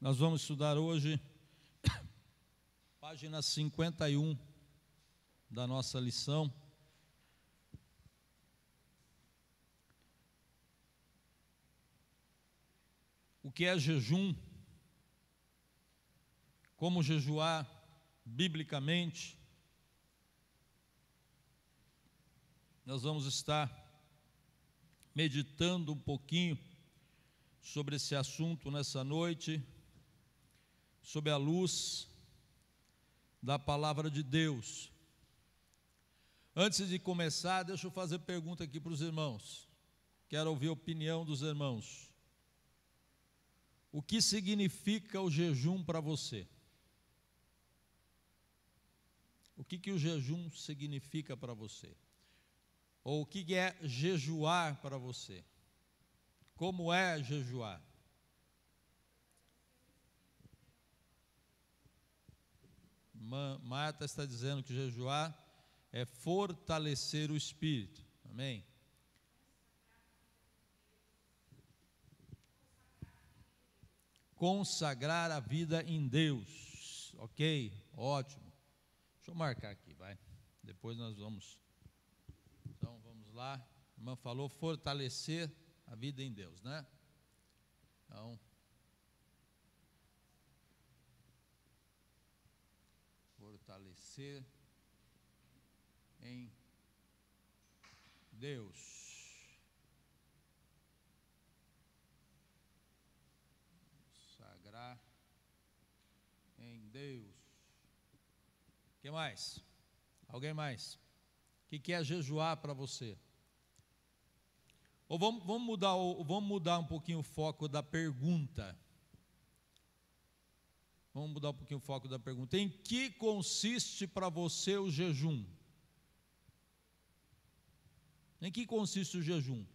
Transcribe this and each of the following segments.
Nós vamos estudar hoje página 51 da nossa lição. O que é jejum? Como jejuar biblicamente? Nós vamos estar meditando um pouquinho sobre esse assunto nessa noite, sob a luz da palavra de Deus. Antes de começar, deixa eu fazer pergunta aqui para os irmãos. Quero ouvir a opinião dos irmãos. O que significa o jejum para você? O que o jejum significa para você? Ou o que é jejuar para você? Como é jejuar? Marta está dizendo que jejuar é fortalecer o espírito. Amém? Consagrar a vida em Deus. Ok? Ótimo. Deixa eu marcar aqui, vai. Depois nós vamos. Então vamos lá. A irmã falou fortalecer a vida em Deus, né? Então, fortalecer em Deus. Sagrar em Deus. O que mais? Alguém mais? O que é jejuar para você? Ou vamos mudar um pouquinho o foco da pergunta. Vamos mudar um pouquinho o foco da pergunta. Em que consiste para você o jejum? Em que consiste o jejum?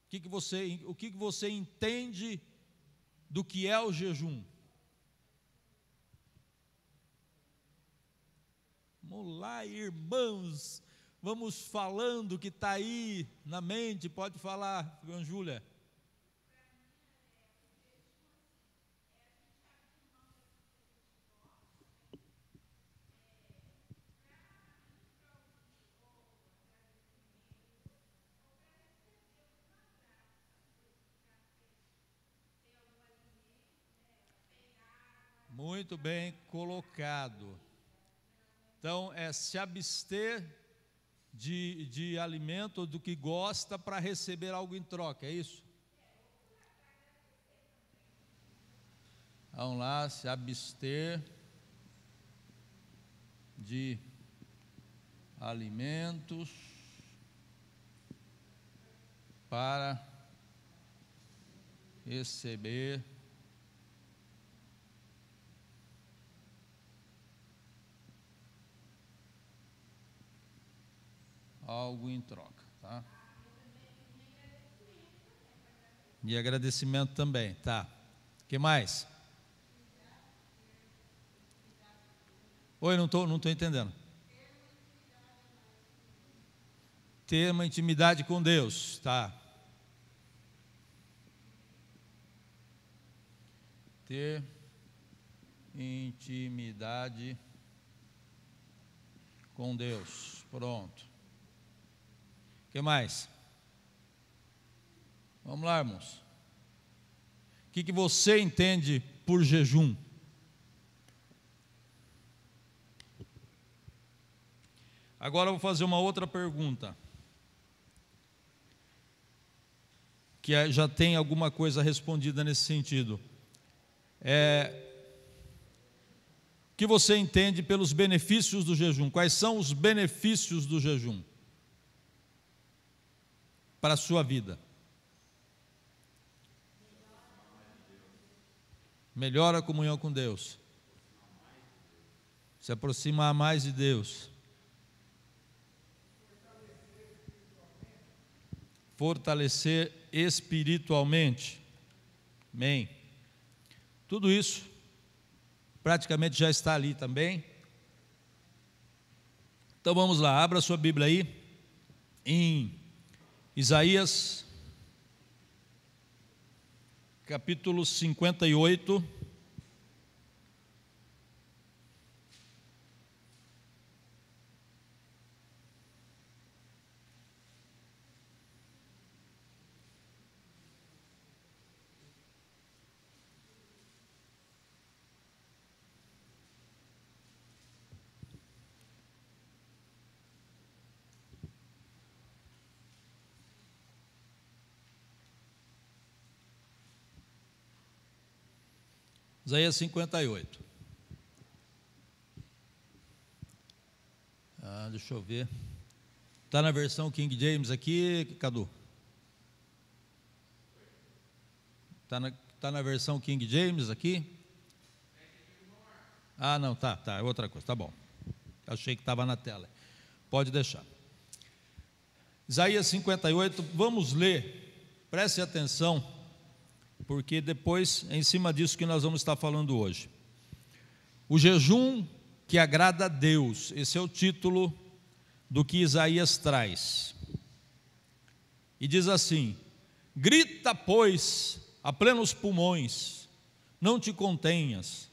O que você entende do que é o jejum? Vamos lá, irmãos. Vamos falando o que está aí na mente. Pode falar, irmã Júlia. Muito bem colocado. Então, é se abster de alimento do que gosta para receber algo em troca, é isso? Vamos lá, se abster de alimentos para receber algo em troca, tá? E agradecimento também, tá? O que mais? Oi, não tô entendendo. Ter uma intimidade com Deus, tá? Ter intimidade com Deus, pronto. O que mais? Vamos lá, irmãos. O que você entende por jejum? Agora eu vou fazer uma outra pergunta, que já tem alguma coisa respondida nesse sentido. O que você entende pelos benefícios do jejum? Quais são os benefícios do jejum para a sua vida? Melhora a comunhão com Deus. Se aproximar mais de Deus. Fortalecer espiritualmente. Amém. Tudo isso praticamente já está ali também. Então vamos lá, abra sua Bíblia aí em Isaías capítulo 58. Isaías 58. Deixa eu ver. Está na versão King James aqui, Cadu? Está na versão King James aqui? Não, tá, é outra coisa, tá bom. Achei que estava na tela. Pode deixar. Isaías 58, vamos ler, preste atenção, porque depois é em cima disso que nós vamos estar falando hoje. O jejum que agrada a Deus, esse é o título do que Isaías traz. E diz assim: grita, pois, a plenos pulmões, não te contenhas,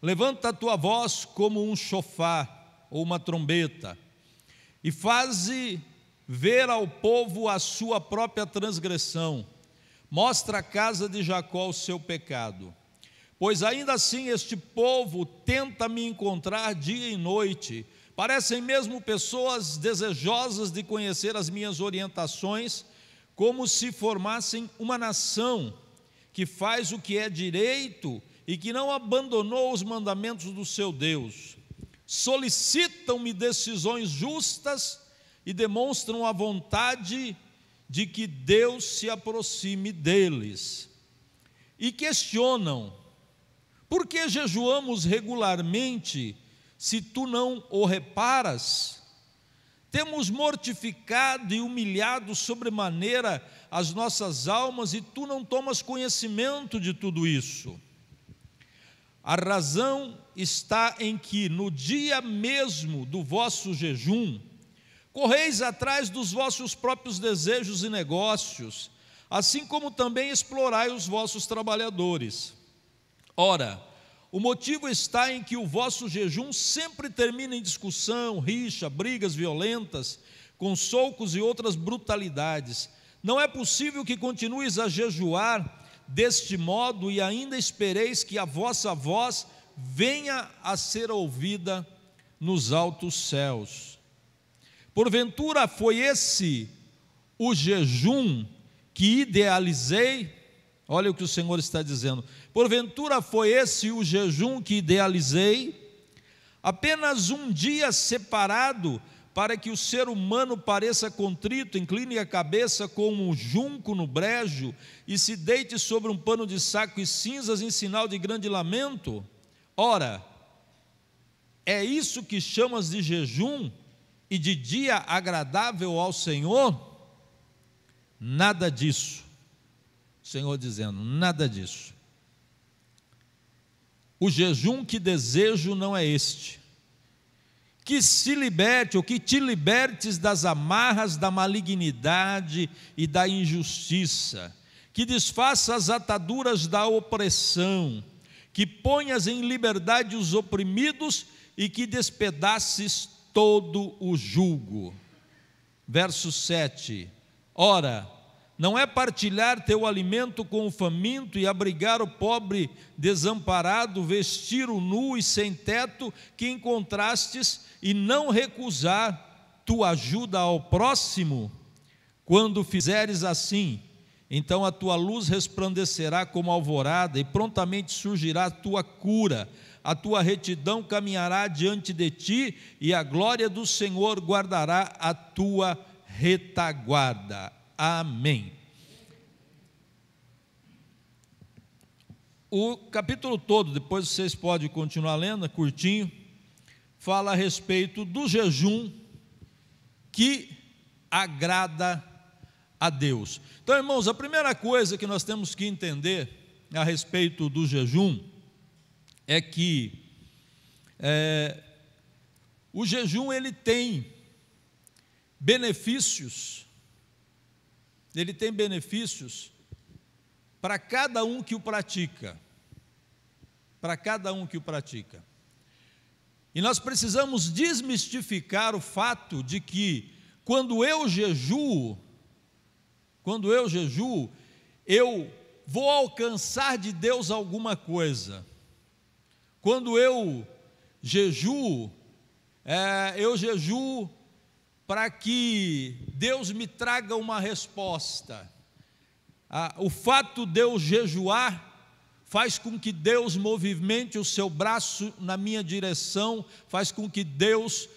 levanta a tua voz como um chofar ou uma trombeta, e faze ver ao povo a sua própria transgressão. Mostra à casa de Jacó o seu pecado, pois ainda assim este povo tenta me encontrar dia e noite, parecem mesmo pessoas desejosas de conhecer as minhas orientações, como se formassem uma nação que faz o que é direito e que não abandonou os mandamentos do seu Deus. Solicitam-me decisões justas e demonstram a vontade de que Deus se aproxime deles, e questionam: por que jejuamos regularmente, se tu não o reparas? Temos mortificado e humilhado sobremaneira as nossas almas, e tu não tomas conhecimento de tudo isso. A razão está em que, no dia mesmo do vosso jejum, correis atrás dos vossos próprios desejos e negócios, assim como também explorai os vossos trabalhadores. Ora, o motivo está em que o vosso jejum sempre termina em discussão, rixa, brigas violentas, com socos e outras brutalidades. Não é possível que continueis a jejuar deste modo e ainda espereis que a vossa voz venha a ser ouvida nos altos céus. Porventura foi esse o jejum que idealizei? Olha o que o Senhor está dizendo. Porventura foi esse o jejum que idealizei? Apenas um dia separado para que o ser humano pareça contrito, incline a cabeça como um junco no brejo e se deite sobre um pano de saco e cinzas em sinal de grande lamento? Ora, é isso que chamas de jejum e de dia agradável ao Senhor? Nada disso. O Senhor dizendo, nada disso. O jejum que desejo não é este: que se liberte, ou que te libertes das amarras da malignidade e da injustiça, que desfaça as ataduras da opressão, que ponhas em liberdade os oprimidos e que despedaces todo o jugo. Verso 7. Ora, não é partilhar teu alimento com o faminto e abrigar o pobre desamparado, vestir o nu e sem teto que encontrastes e não recusar tua ajuda ao próximo? Quando fizeres assim, então a tua luz resplandecerá como alvorada e prontamente surgirá a tua cura. A tua retidão caminhará diante de ti e a glória do Senhor guardará a tua retaguarda. Amém. O capítulo todo, depois vocês podem continuar lendo, é curtinho, fala a respeito do jejum que agrada a Deus. Então, irmãos, a primeira coisa que nós temos que entender a respeito do jejum é que o jejum ele tem benefícios para cada um que o pratica. Para cada um que o pratica. E nós precisamos desmistificar o fato de que quando eu jejuo, eu vou alcançar de Deus alguma coisa. Quando eu jejuo para que Deus me traga uma resposta. O fato de eu jejuar faz com que Deus movimente o seu braço na minha direção, faz com que Deus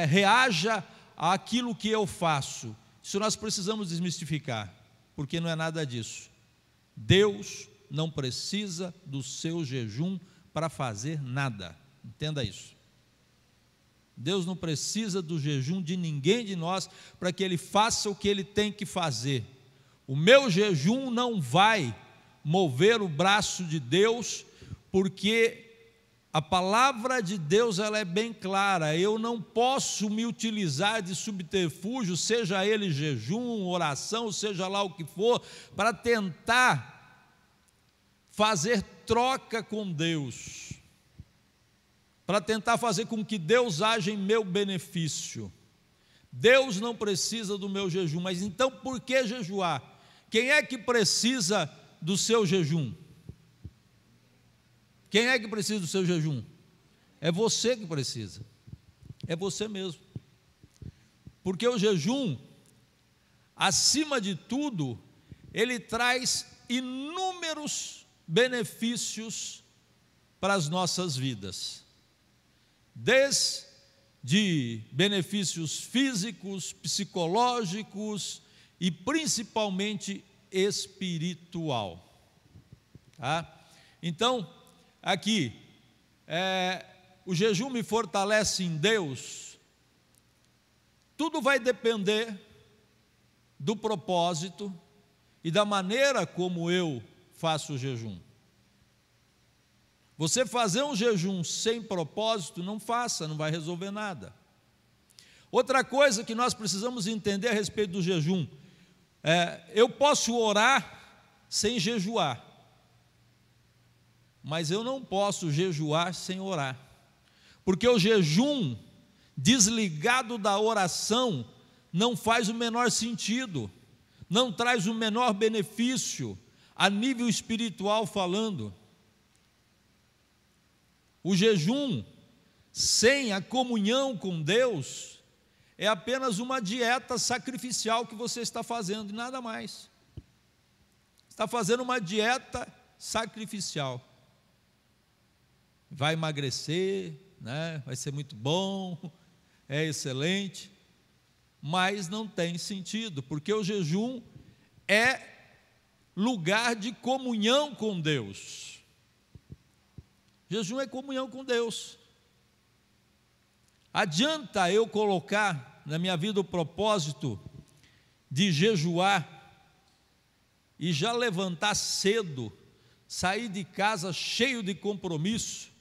reaja àquilo que eu faço. Isso nós precisamos desmistificar, porque não é nada disso. Deus não precisa do seu jejum para fazer nada, entenda isso. Deus não precisa do jejum de ninguém de nós para que Ele faça o que Ele tem que fazer. O meu jejum não vai mover o braço de Deus, porque a palavra de Deus ela é bem clara. Eu não posso me utilizar de subterfúgio, seja ele jejum, oração, seja lá o que for, para tentar fazer troca com Deus, para tentar fazer com que Deus haja em meu benefício. Deus não precisa do meu jejum, mas então por que jejuar? Quem é que precisa do seu jejum? Quem é que precisa do seu jejum? É você que precisa, é você mesmo, porque o jejum, acima de tudo, ele traz inúmeros benefícios para as nossas vidas, desde benefícios físicos, psicológicos e principalmente espiritual, tá? Então, aqui, o jejum me fortalece em Deus. Tudo vai depender do propósito e da maneira como eu faço o jejum. Você fazer um jejum sem propósito, não faça, não vai resolver nada. Outra coisa que nós precisamos entender a respeito do jejum, eu posso orar sem jejuar, mas eu não posso jejuar sem orar, porque o jejum desligado da oração não faz o menor sentido, não traz o menor benefício a nível espiritual falando. O jejum sem a comunhão com Deus é apenas uma dieta sacrificial que você está fazendo e nada mais. Está fazendo uma dieta sacrificial. Vai emagrecer, né? Vai ser muito bom, é excelente, mas não tem sentido, porque o jejum é lugar de comunhão com Deus. Jejum é comunhão com Deus. Adianta eu colocar na minha vida o propósito de jejuar e já levantar cedo, sair de casa cheio de compromisso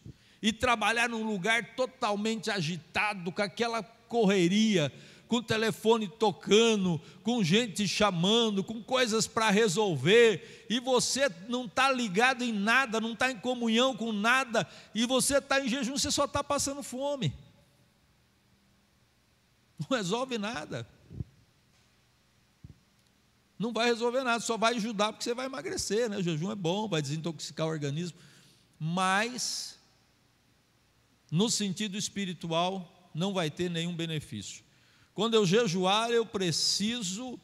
e trabalhar num lugar totalmente agitado, com aquela correria, com o telefone tocando, com gente chamando, com coisas para resolver, e você não está ligado em nada, não está em comunhão com nada, e você está em jejum, você só está passando fome. Não resolve nada. Não vai resolver nada, só vai ajudar porque você vai emagrecer, né? O jejum é bom, vai desintoxicar o organismo, mas no sentido espiritual não vai ter nenhum benefício. Quando eu jejuar, eu preciso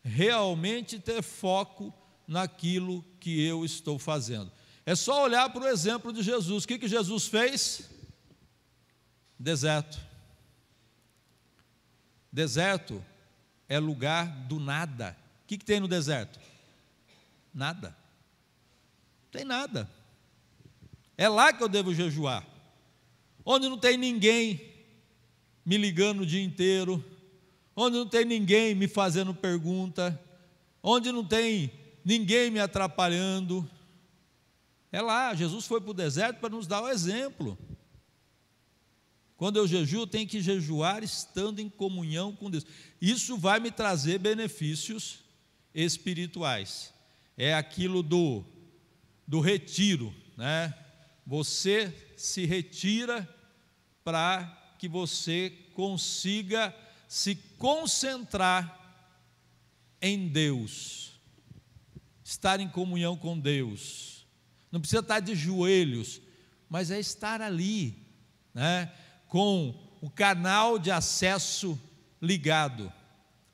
realmente ter foco naquilo que eu estou fazendo. É só olhar para o exemplo de Jesus. O que Jesus fez? Deserto. Deserto é lugar do nada. O que tem no deserto? Nada. Não tem nada. É lá que eu devo jejuar. Onde não tem ninguém me ligando o dia inteiro, onde não tem ninguém me fazendo pergunta, onde não tem ninguém me atrapalhando. É lá, Jesus foi para o deserto para nos dar o exemplo. Quando eu jejuo, tenho que jejuar estando em comunhão com Deus. Isso vai me trazer benefícios espirituais. é aquilo do retiro, né? Você se retira para que você consiga se concentrar em Deus, estar em comunhão com Deus. Não precisa estar de joelhos, mas é estar ali, né, com o canal de acesso ligado.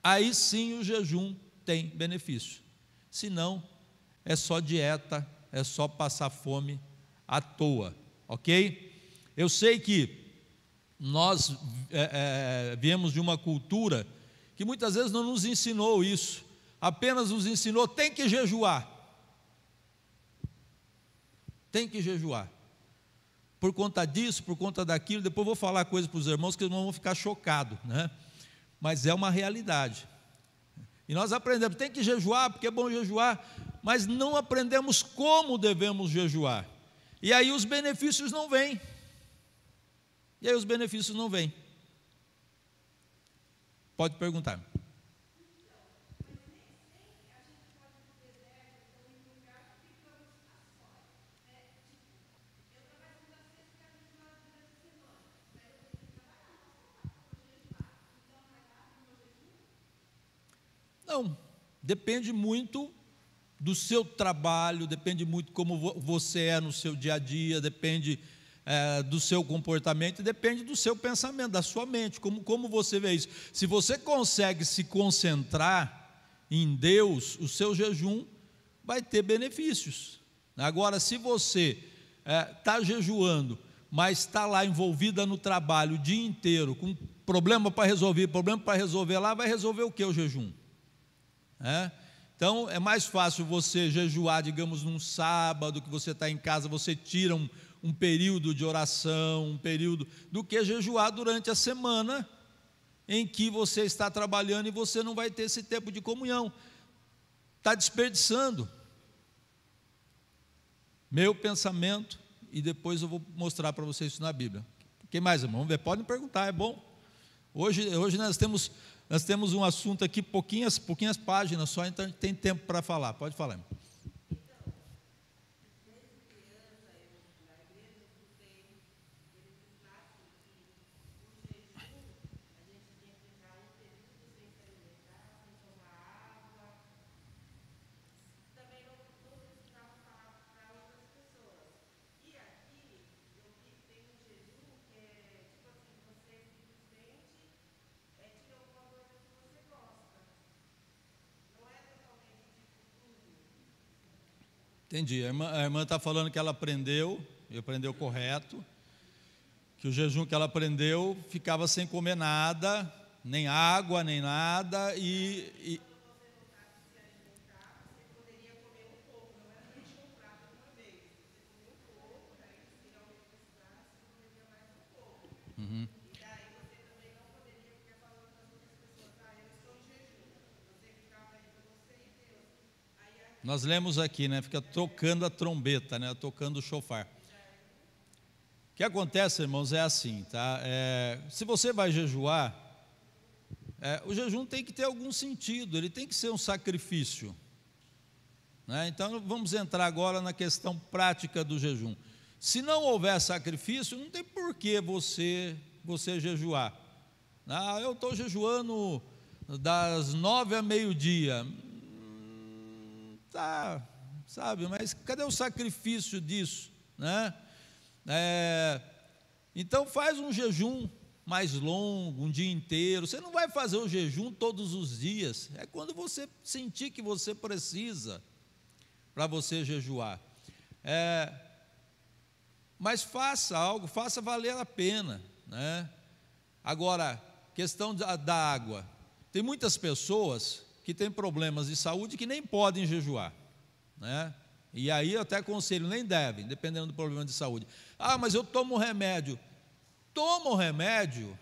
Aí sim o jejum tem benefício. Senão é só dieta, é só passar fome à toa, ok? Eu sei que nós viemos de uma cultura que muitas vezes não nos ensinou isso, apenas nos ensinou, tem que jejuar. Tem que jejuar. Por conta disso, por conta daquilo, depois eu vou falar coisas para os irmãos que eles não vão ficar chocados, né? Mas é uma realidade. E nós aprendemos, tem que jejuar, porque é bom jejuar, mas não aprendemos como devemos jejuar. E aí os benefícios não vêm. Pode perguntar. Não, depende muito do seu trabalho, depende muito como você é no seu dia a dia, depende do seu comportamento, depende do seu pensamento, da sua mente, como você vê isso. Se você consegue se concentrar em Deus, o seu jejum vai ter benefícios. Agora, se você está jejuando, mas está lá envolvida no trabalho o dia inteiro, com problema para resolver lá, vai resolver o que o jejum? Então é mais fácil você jejuar, digamos, num sábado, que você está em casa, você tira um período de oração, um período, do que jejuar durante a semana, em que você está trabalhando e você não vai ter esse tempo de comunhão, está desperdiçando. Meu pensamento, e depois eu vou mostrar para vocês isso na Bíblia. Quem mais, irmão? Vamos ver, podem perguntar, é bom. Hoje nós temos um assunto aqui, pouquinhas páginas só, então tem tempo para falar. Pode falar. Entendi, a irmã está falando que ela aprendeu correto, que o jejum que ela aprendeu ficava sem comer nada, nem água, nem nada, e uhum. Nós lemos aqui, né? Fica tocando a trombeta, né? Tocando o chofar. O que acontece, irmãos, é assim, tá? Se você vai jejuar, o jejum tem que ter algum sentido, ele tem que ser um sacrifício, né? Então vamos entrar agora na questão prática do jejum. Se não houver sacrifício, não tem por que você jejuar. Eu estou jejuando das 9 a meio-dia. Tá, sabe, mas cadê o sacrifício disso, né? Então faz um jejum mais longo, um dia inteiro. Você não vai fazer o jejum todos os dias, é quando você sentir que você precisa, para você jejuar. Mas faça algo, faça valer a pena, né? Agora, questão da água. Tem muitas pessoas que têm problemas de saúde que nem podem jejuar, né? E aí eu até aconselho, nem devem, dependendo do problema de saúde. Mas eu tomo remédio. Toma o remédio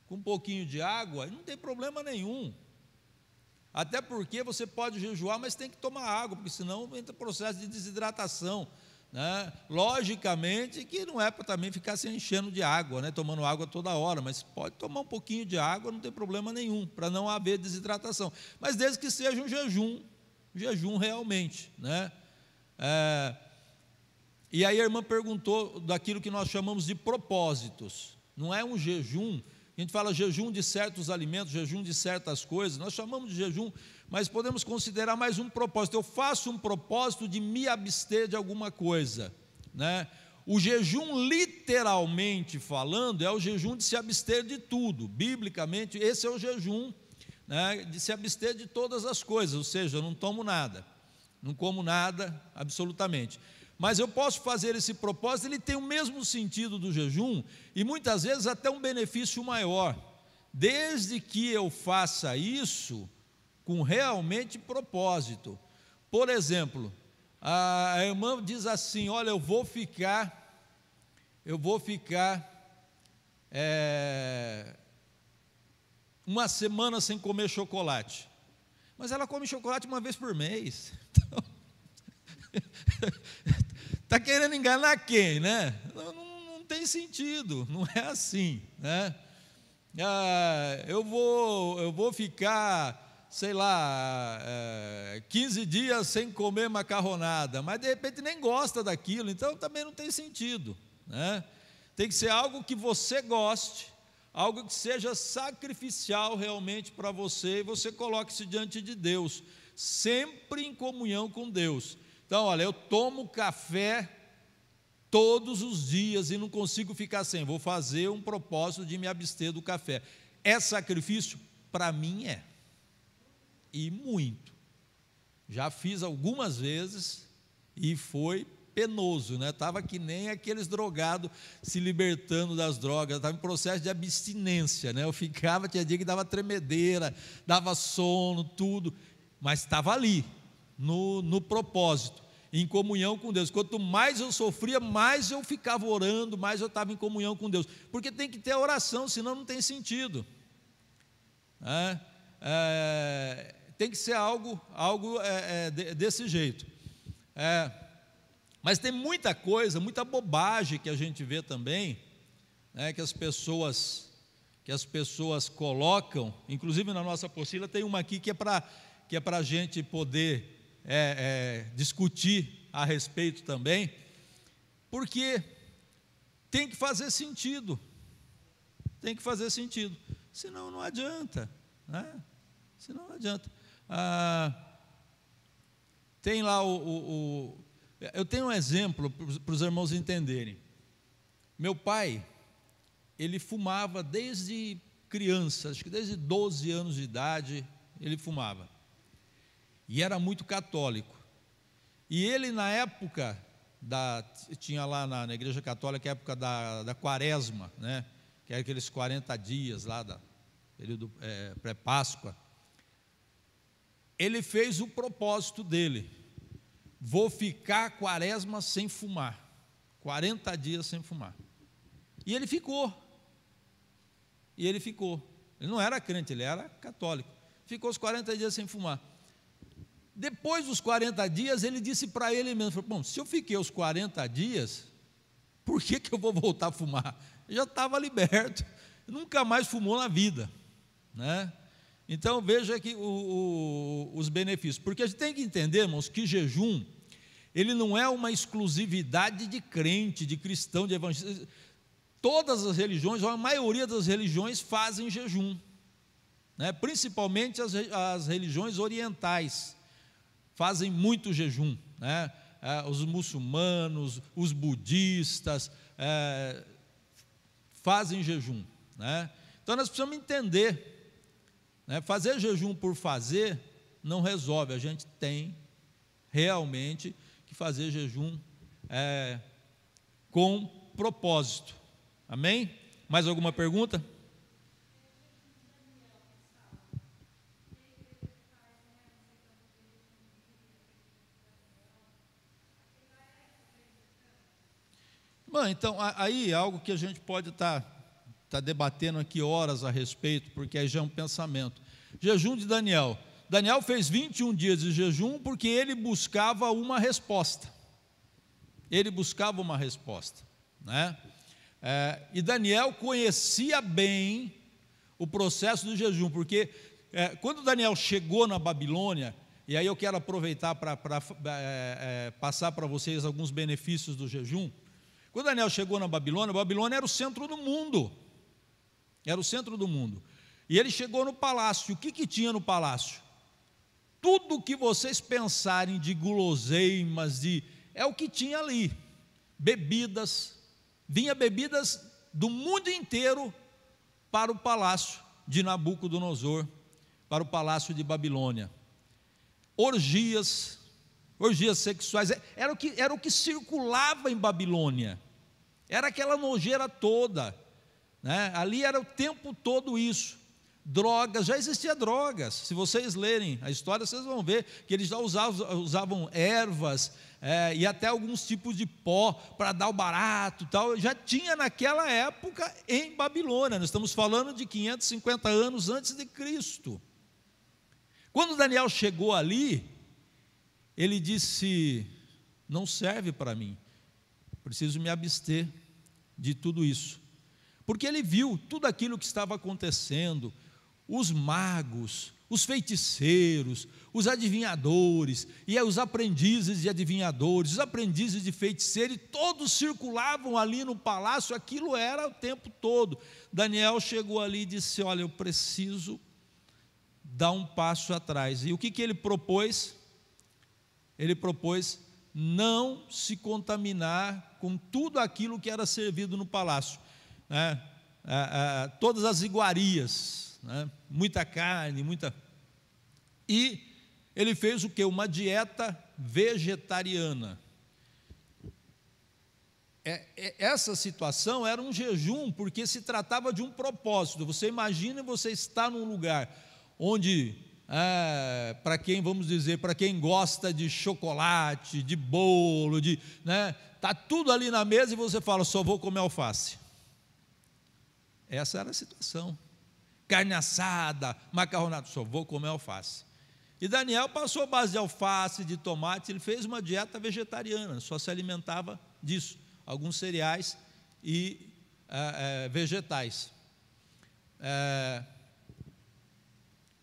com um pouquinho de água, não tem problema nenhum. Até porque você pode jejuar, mas tem que tomar água, porque senão entra processo de desidratação, né? Logicamente que não é para também ficar se enchendo de água, né? Tomando água toda hora, mas pode tomar um pouquinho de água, não tem problema nenhum, para não haver desidratação, mas desde que seja um jejum, jejum realmente, né? E aí a irmã perguntou daquilo que nós chamamos de propósitos. Não é um jejum, a gente fala jejum de certos alimentos, jejum de certas coisas, nós chamamos de jejum, mas podemos considerar mais um propósito. Eu faço um propósito de me abster de alguma coisa, né? O jejum, literalmente falando, é o jejum de se abster de tudo. Biblicamente, esse é o jejum, né, de se abster de todas as coisas, ou seja, eu não tomo nada, não como nada, absolutamente. Mas eu posso fazer esse propósito, ele tem o mesmo sentido do jejum, e muitas vezes até um benefício maior, desde que eu faça isso com realmente propósito. Por exemplo, a irmã diz assim: olha, eu vou ficar uma semana sem comer chocolate. Mas ela come chocolate uma vez por mês. Então, está querendo enganar quem, né? Não tem sentido, não é assim, né? Eu vou ficar, sei lá, 15 dias sem comer macarronada, mas de repente nem gosta daquilo, então também não tem sentido, né? Tem que ser algo que você goste, algo que seja sacrificial realmente para você, e você coloque-se diante de Deus, sempre em comunhão com Deus. Então, olha, eu tomo café todos os dias e não consigo ficar sem, vou fazer um propósito de me abster do café. É sacrifício? Para mim é, e muito. Já fiz algumas vezes e foi penoso, né? Estava que nem aqueles drogados se libertando das drogas, estava em processo de abstinência, né? Eu ficava, tinha dia que dava tremedeira, dava sono, tudo, mas estava ali, no propósito, em comunhão com Deus. Quanto mais eu sofria, mais eu ficava orando, mais eu estava em comunhão com Deus, porque tem que ter oração, senão não tem sentido, né? Tem que ser algo desse jeito. Mas tem muita coisa, muita bobagem que a gente vê também, né, que as pessoas colocam, inclusive na nossa apostila tem uma aqui que é para a gente poder discutir a respeito também, porque tem que fazer sentido, senão não adianta, né? Senão não adianta. Tem lá eu tenho um exemplo para os irmãos entenderem. Meu pai, ele fumava desde criança, acho que desde 12 anos de idade ele fumava, e era muito católico. E ele, na época tinha lá na igreja católica a época da quaresma, né, que era aqueles 40 dias lá, período pré-páscoa. Ele fez o propósito dele: vou ficar a quaresma sem fumar, 40 dias sem fumar. E ele ficou. Ele não era crente, ele era católico. Ficou os 40 dias sem fumar. Depois dos 40 dias, ele disse para ele mesmo: bom, se eu fiquei os 40 dias, por que eu vou voltar a fumar? Eu já estava liberto, nunca mais fumou na vida, né? Então veja aqui os benefícios, porque a gente tem que entender, irmãos, que jejum, ele não é uma exclusividade de crente, de cristão, de evangelista. Todas as religiões, ou a maioria das religiões, fazem jejum, né? Principalmente as religiões orientais fazem muito jejum, né? Os muçulmanos, os budistas fazem jejum, né? Então nós precisamos entender, né? Fazer jejum por fazer não resolve, a gente tem realmente que fazer jejum com propósito. Amém? Mais alguma pergunta? Bom, então, aí algo que a gente pode estar debatendo aqui horas a respeito, porque aí já é um pensamento. Jejum de Daniel. Daniel fez 21 dias de jejum porque ele buscava uma resposta. Né? E Daniel conhecia bem o processo do jejum, porque quando Daniel chegou na Babilônia, E aí eu quero aproveitar para passar para vocês alguns benefícios do jejum. Quando Daniel chegou na Babilônia, a Babilônia era o centro do mundo. Era o centro do mundo. E ele chegou no palácio. O que tinha no palácio? Tudo que vocês pensarem de guloseimas, é o que tinha ali. Bebidas. Vinha bebidas do mundo inteiro para o palácio de Nabucodonosor, para o palácio de Babilônia. Orgias sexuais, era o que circulava em Babilônia, era aquela nojeira toda, né? Ali era o tempo todo isso. Drogas, já existia drogas. Se vocês lerem a história, vocês vão ver que eles já usavam ervas, e até alguns tipos de pó para dar o barato, tal. Já tinha naquela época em Babilônia. Nós estamos falando de 550 anos antes de Cristo. Quando Daniel chegou ali, ele disse: não serve para mim, preciso me abster de tudo isso, porque ele viu tudo aquilo que estava acontecendo, os magos, os feiticeiros, os adivinhadores, e os aprendizes de adivinhadores, os aprendizes de feiticeiros, e todos circulavam ali no palácio, aquilo era o tempo todo. Daniel chegou ali e disse: olha, eu preciso dar um passo atrás. E o que ele propôs? Ele propôs não se contaminar com tudo aquilo que era servido no palácio, né? Todas as iguarias, né? Muita carne, E ele fez o quê? Uma dieta vegetariana. Essa situação era um jejum, porque se tratava de um propósito. Você imagina você estar num lugar onde, para quem, vamos dizer, para quem gosta de chocolate, de bolo, está tudo ali na mesa e você fala: só vou comer alface. Essa era a situação. Carne assada, macarronada, só vou comer alface. E Daniel passou a base de alface, de tomate, ele fez uma dieta vegetariana, só se alimentava disso, alguns cereais e vegetais.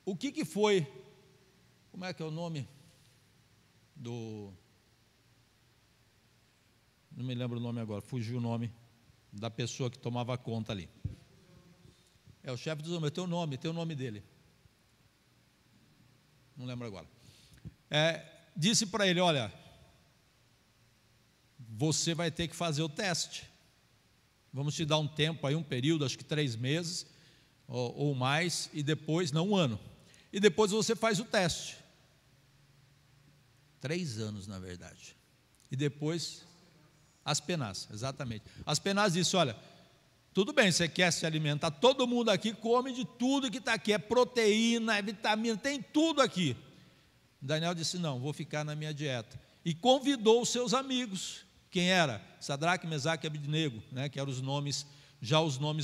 O que foi, como é que é o nome não me lembro o nome agora, fugiu o nome da pessoa que tomava conta ali. O chefe dos homens, tem o nome dele, não lembro agora. Disse para ele: olha, você vai ter que fazer o teste, vamos te dar um tempo aí, um período, acho que 3 meses ou mais, e depois, não, 1 ano, e depois você faz o teste. 3 anos, na verdade. E depois, Aspenaz, exatamente. Aspenaz disse: olha, tudo bem, você quer se alimentar, todo mundo aqui come de tudo que está aqui, é proteína, é vitamina, tem tudo aqui. Daniel disse: não, vou ficar na minha dieta. E convidou os seus amigos. Quem era? Sadraque, Mesaque e Abednego, né, que eram os nomes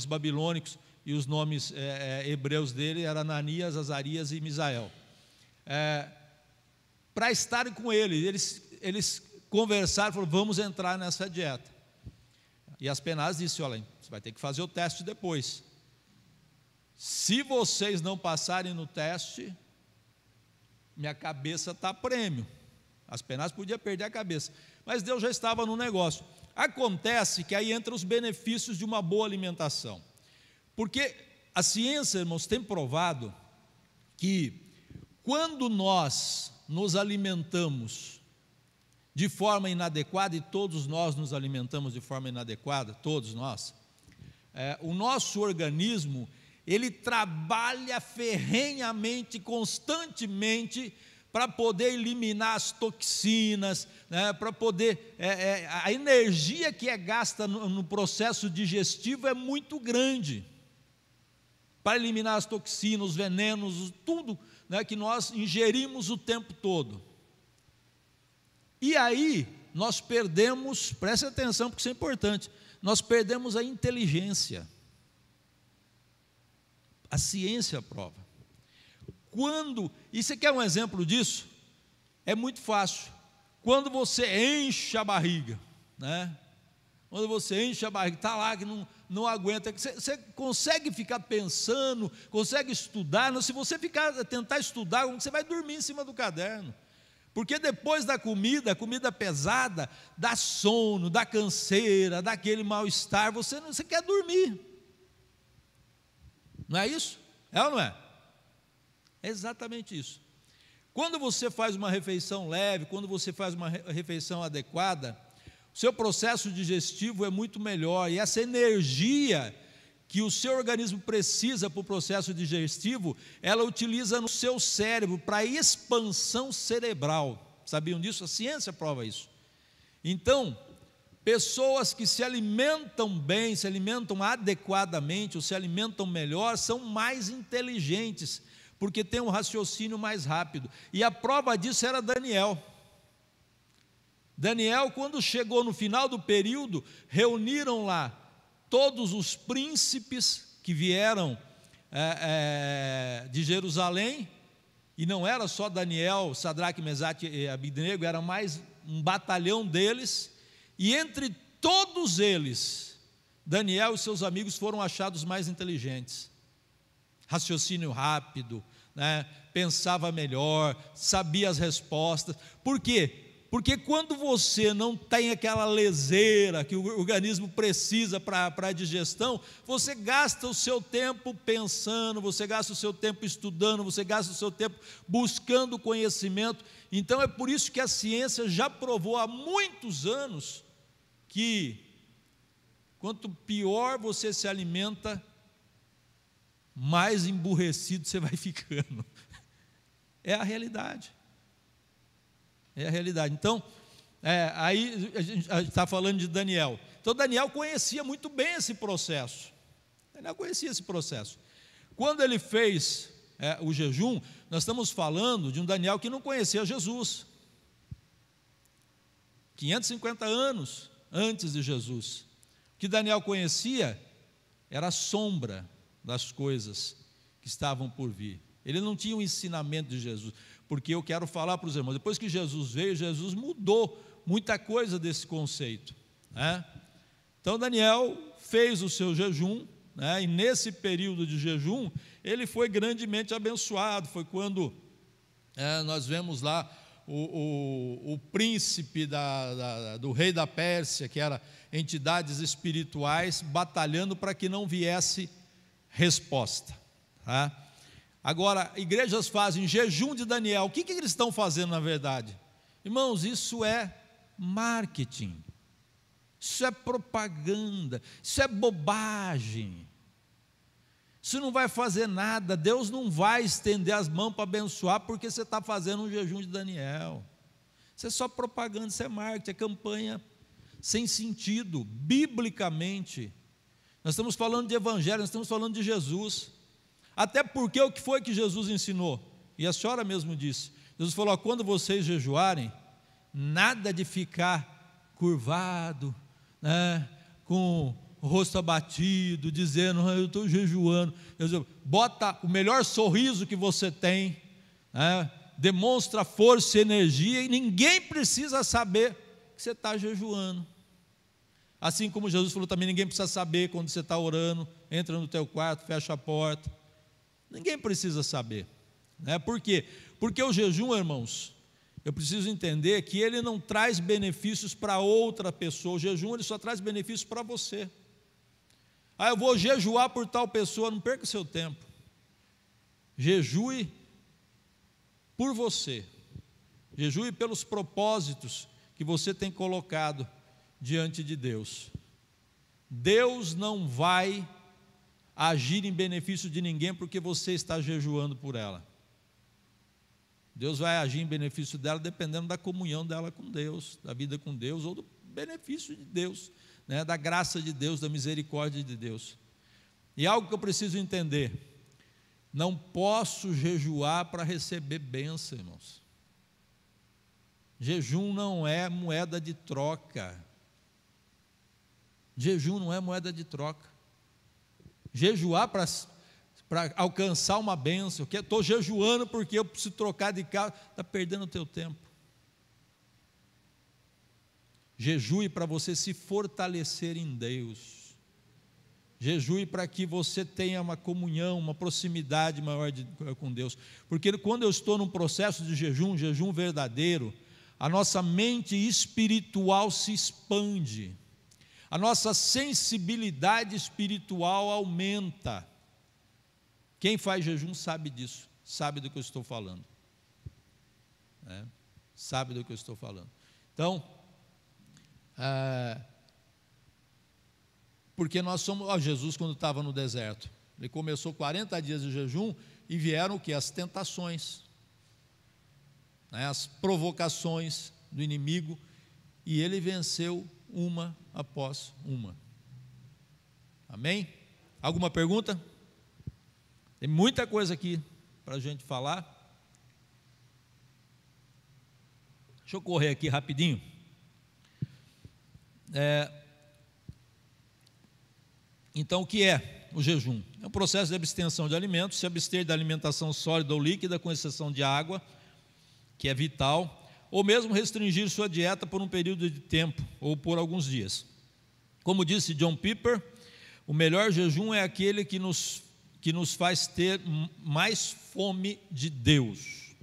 babilônicos, e os nomes hebreus dele eram Ananias, Azarias e Misael. Para estarem com ele, eles conversaram, falaram: vamos entrar nessa dieta. E Aspenaz disse: olha, você vai ter que fazer o teste depois. Se vocês não passarem no teste, minha cabeça está a prêmio. Aspenaz podia perder a cabeça, mas Deus já estava no negócio. Acontece que aí entram os benefícios de uma boa alimentação, porque a ciência, irmãos, tem provado que quando nós nos alimentamos de forma inadequada, e todos nós nos alimentamos de forma inadequada, todos nós, o nosso organismo, ele trabalha ferrenhamente, constantemente, para poder eliminar as toxinas, né, para poder, a energia que é gasta no processo digestivo é muito grande, para eliminar as toxinas, os venenos, tudo, né, que nós ingerimos o tempo todo. E aí, nós perdemos, preste atenção porque isso é importante, nós perdemos a inteligência. A ciência prova. E você quer um exemplo disso? É muito fácil. Quando você enche a barriga, né? Quando você enche a barriga, está lá que não aguenta, você consegue ficar pensando, consegue estudar. Se você tentar estudar, você vai dormir em cima do caderno. Porque depois da comida, a comida pesada, dá sono, dá canseira, dá aquele mal-estar, você quer dormir. Não é isso? É ou não é? É exatamente isso. Quando você faz uma refeição leve, quando você faz uma refeição adequada, o seu processo digestivo é muito melhor, e essa energia que o seu organismo precisa para o processo digestivo, ela utiliza no seu cérebro para expansão cerebral. Sabiam disso? A ciência prova isso. Então, pessoas que se alimentam bem, se alimentam adequadamente, ou se alimentam melhor, são mais inteligentes, porque têm um raciocínio mais rápido. E a prova disso era Daniel. Daniel, quando chegou no final do período, reuniram lá todos os príncipes que vieram de Jerusalém, e não era só Daniel, Sadraque, Mesaque e Abidnego, era mais um batalhão deles, e entre todos eles, Daniel e seus amigos foram achados mais inteligentes, raciocínio rápido, né? Pensava melhor, sabia as respostas. Por quê? Porque quando você não tem aquela leseira que o organismo precisa para a digestão, você gasta o seu tempo pensando, você gasta o seu tempo estudando, você gasta o seu tempo buscando conhecimento. Então é por isso que a ciência já provou há muitos anos que quanto pior você se alimenta, mais emburrecido você vai ficando. É a realidade. É a realidade. Então, aí a gente está falando de Daniel. Então, Daniel conhecia muito bem esse processo. Daniel conhecia esse processo. Quando ele fez o jejum, nós estamos falando de um Daniel que não conhecia Jesus. 550 anos antes de Jesus. O que Daniel conhecia era a sombra das coisas que estavam por vir. Ele não tinha o ensinamento de Jesus, porque eu quero falar para os irmãos, depois que Jesus veio, Jesus mudou muita coisa desse conceito, né? Então Daniel fez o seu jejum, né? E nesse período de jejum, ele foi grandemente abençoado. Foi quando nós vemos lá o príncipe do rei da Pérsia, que eram entidades espirituais, batalhando para que não viesse resposta, tá? Agora, igrejas fazem jejum de Daniel. O que eles estão fazendo na verdade? Irmãos, isso é marketing, isso é propaganda, isso é bobagem, isso não vai fazer nada. Deus não vai estender as mãos para abençoar porque você está fazendo um jejum de Daniel. Isso é só propaganda, isso é marketing, é campanha sem sentido, biblicamente. Nós estamos falando de evangelho, nós estamos falando de Jesus. Até porque o que foi que Jesus ensinou? E a senhora mesmo disse. Jesus falou: quando vocês jejuarem, nada de ficar curvado, né, com o rosto abatido, dizendo: eu estou jejuando. Jesus, bota o melhor sorriso que você tem, né, demonstra força e energia, e ninguém precisa saber que você está jejuando. Assim como Jesus falou também, ninguém precisa saber quando você está orando. Entra no teu quarto, fecha a porta. Ninguém precisa saber, né? Por quê? Porque o jejum, irmãos, eu preciso entender que ele não traz benefícios para outra pessoa. O jejum, ele só traz benefícios para você. Eu vou jejuar por tal pessoa. Não perca o seu tempo. Jejue por você. Jejue pelos propósitos que você tem colocado diante de Deus. Deus não vai agir em benefício de ninguém porque você está jejuando por ela. Deus vai agir em benefício dela dependendo da comunhão dela com Deus, da vida com Deus, ou do benefício de Deus, né, da graça de Deus, da misericórdia de Deus. E algo que eu preciso entender: não posso jejuar para receber bênção, irmãos. Jejum não é moeda de troca. Jejum não é moeda de troca. Jejuar para alcançar uma bênção, que estou jejuando porque eu preciso trocar de carro, está perdendo o teu tempo. Jejue para você se fortalecer em Deus. Jejue para que você tenha uma comunhão, uma proximidade maior com Deus. Porque quando eu estou num processo de jejum, jejum verdadeiro, a nossa mente espiritual se expande. A nossa sensibilidade espiritual aumenta. Quem faz jejum sabe disso, sabe do que eu estou falando. Sabe do que eu estou falando. Então, porque nós somos, Jesus quando estava no deserto, ele começou 40 dias de jejum e vieram o que? As tentações, as provocações do inimigo, e ele venceu uma após uma. Amém? Alguma pergunta? Tem muita coisa aqui para a gente falar. Deixa eu correr aqui rapidinho. Então, o que é o jejum? É um processo de abstenção de alimentos, se abster da alimentação sólida ou líquida, com exceção de água, que é vital, ou mesmo restringir sua dieta por um período de tempo, ou por alguns dias. Como disse John Piper, o melhor jejum é aquele que nos faz ter mais fome de Deus.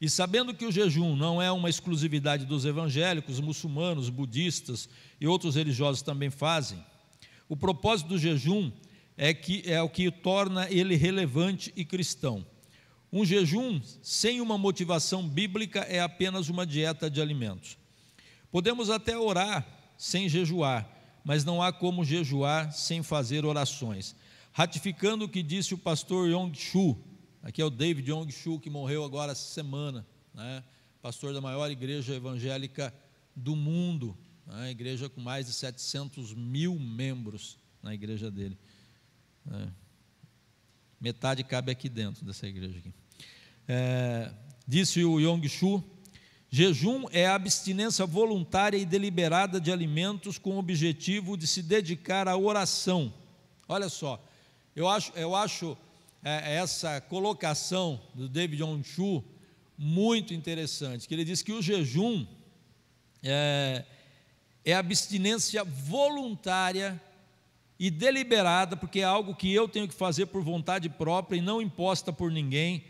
E sabendo que o jejum não é uma exclusividade dos evangélicos, muçulmanos, budistas e outros religiosos também fazem, o propósito do jejum é o que torna ele relevante e cristão. Um jejum sem uma motivação bíblica é apenas uma dieta de alimentos. Podemos até orar sem jejuar, mas não há como jejuar sem fazer orações. Ratificando o que disse o pastor Yong Shu, aqui é o David Yong Shu, que morreu agora essa semana, pastor da maior igreja evangélica do mundo, igreja com mais de 700 mil membros na igreja dele. Metade cabe aqui dentro dessa igreja aqui. Disse o Yong Shu: jejum é a abstinência voluntária e deliberada de alimentos com o objetivo de se dedicar à oração. Olha só, eu acho essa colocação do David Yong Shu muito interessante, que ele diz que o jejum é abstinência voluntária e deliberada, porque é algo que eu tenho que fazer por vontade própria e não imposta por ninguém,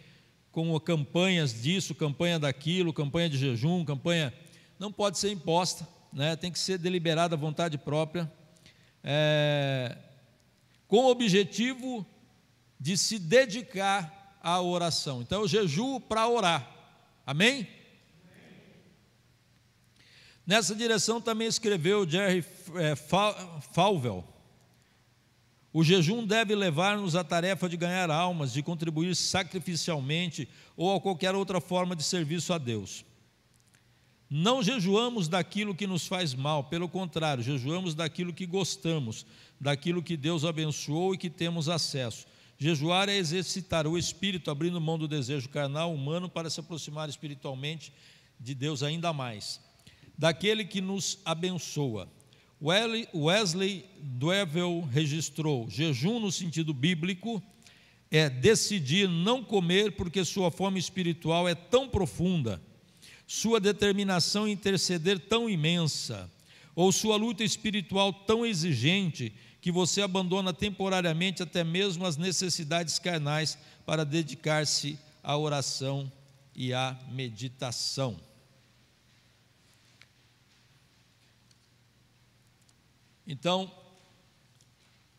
como campanhas disso, campanha daquilo, campanha de jejum, campanha, não pode ser imposta, tem que ser deliberada, vontade própria, com o objetivo de se dedicar à oração. Então eu jejuo para orar, amém? Nessa direção também escreveu Jerry Falwell: o jejum deve levar-nos à tarefa de ganhar almas, de contribuir sacrificialmente ou a qualquer outra forma de serviço a Deus. Não jejuamos daquilo que nos faz mal, pelo contrário, jejuamos daquilo que gostamos, daquilo que Deus abençoou e que temos acesso. Jejuar é exercitar o espírito, abrindo mão do desejo carnal humano para se aproximar espiritualmente de Deus ainda mais, daquele que nos abençoa. Wesley Duewel registrou: jejum no sentido bíblico é decidir não comer porque sua fome espiritual é tão profunda, sua determinação em interceder tão imensa, ou sua luta espiritual tão exigente, que você abandona temporariamente até mesmo as necessidades carnais para dedicar-se à oração e à meditação. Então,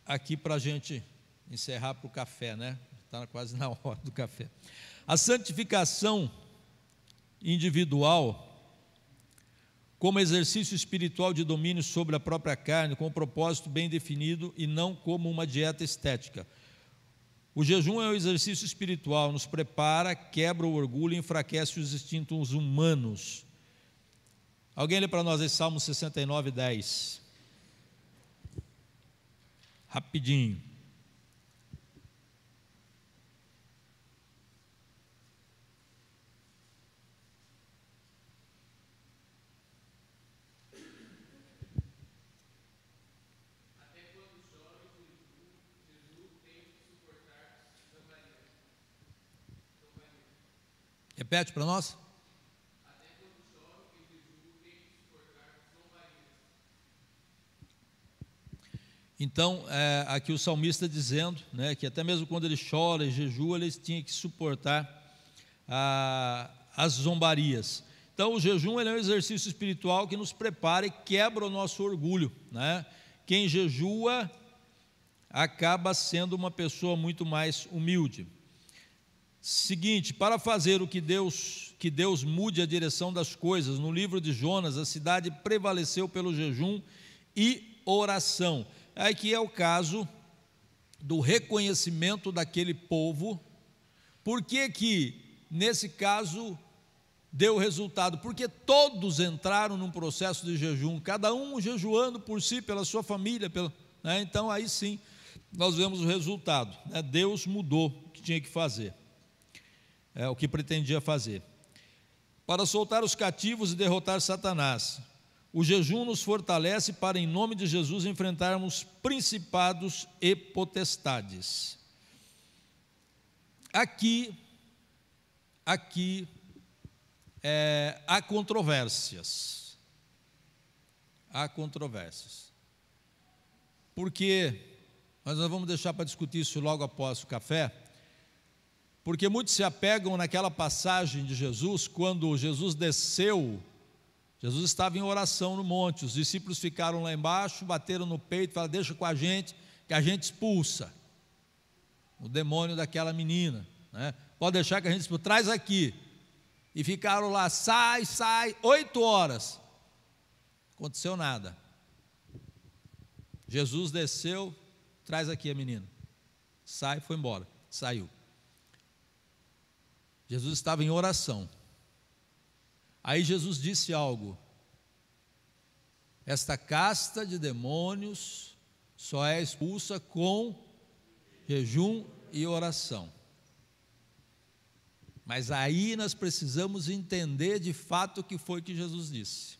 aqui para a gente encerrar para o café, está quase na hora do café. A santificação individual, como exercício espiritual de domínio sobre a própria carne, com um propósito bem definido e não como uma dieta estética. O jejum é um exercício espiritual, nos prepara, quebra o orgulho e enfraquece os instintos humanos. Alguém lê para nós aí Salmo 69, 10. Rapidinho. Até quando chove, Jesus tem que suportar zombaria. Repete para nós. Até quando chove, Jesus tem que suportar Então, aqui o salmista dizendo, né, que até mesmo quando ele chora e jejua, ele tinha que suportar as zombarias. Então, o jejum ele é um exercício espiritual que nos prepara e quebra o nosso orgulho, né? Quem jejua acaba sendo uma pessoa muito mais humilde. Seguinte, para fazer o que Deus mude a direção das coisas, no livro de Jonas, a cidade prevaleceu pelo jejum e oração. Aqui é o caso do reconhecimento daquele povo. Por que nesse caso deu resultado? Porque todos entraram num processo de jejum, cada um jejuando por si, pela sua família, né? Então aí sim nós vemos o resultado, né? Deus mudou o que tinha que fazer, o que pretendia fazer. Para soltar os cativos e derrotar Satanás, o jejum nos fortalece para, em nome de Jesus, enfrentarmos principados e potestades. Aqui há controvérsias. Há controvérsias. Porque, mas nós vamos deixar para discutir isso logo após o café, porque muitos se apegam naquela passagem de Jesus, quando Jesus desceu. Jesus estava em oração no monte, os discípulos ficaram lá embaixo, bateram no peito, falaram: deixa com a gente, que a gente expulsa o demônio daquela menina, né? Pode deixar que a gente expulsa, traz aqui. E ficaram lá, sai, 8 horas, aconteceu nada. Jesus desceu, traz aqui a menina, sai, foi embora, saiu. Jesus estava em oração. Aí Jesus disse algo: esta casta de demônios só é expulsa com jejum e oração. Mas aí nós precisamos entender de fato o que foi que Jesus disse.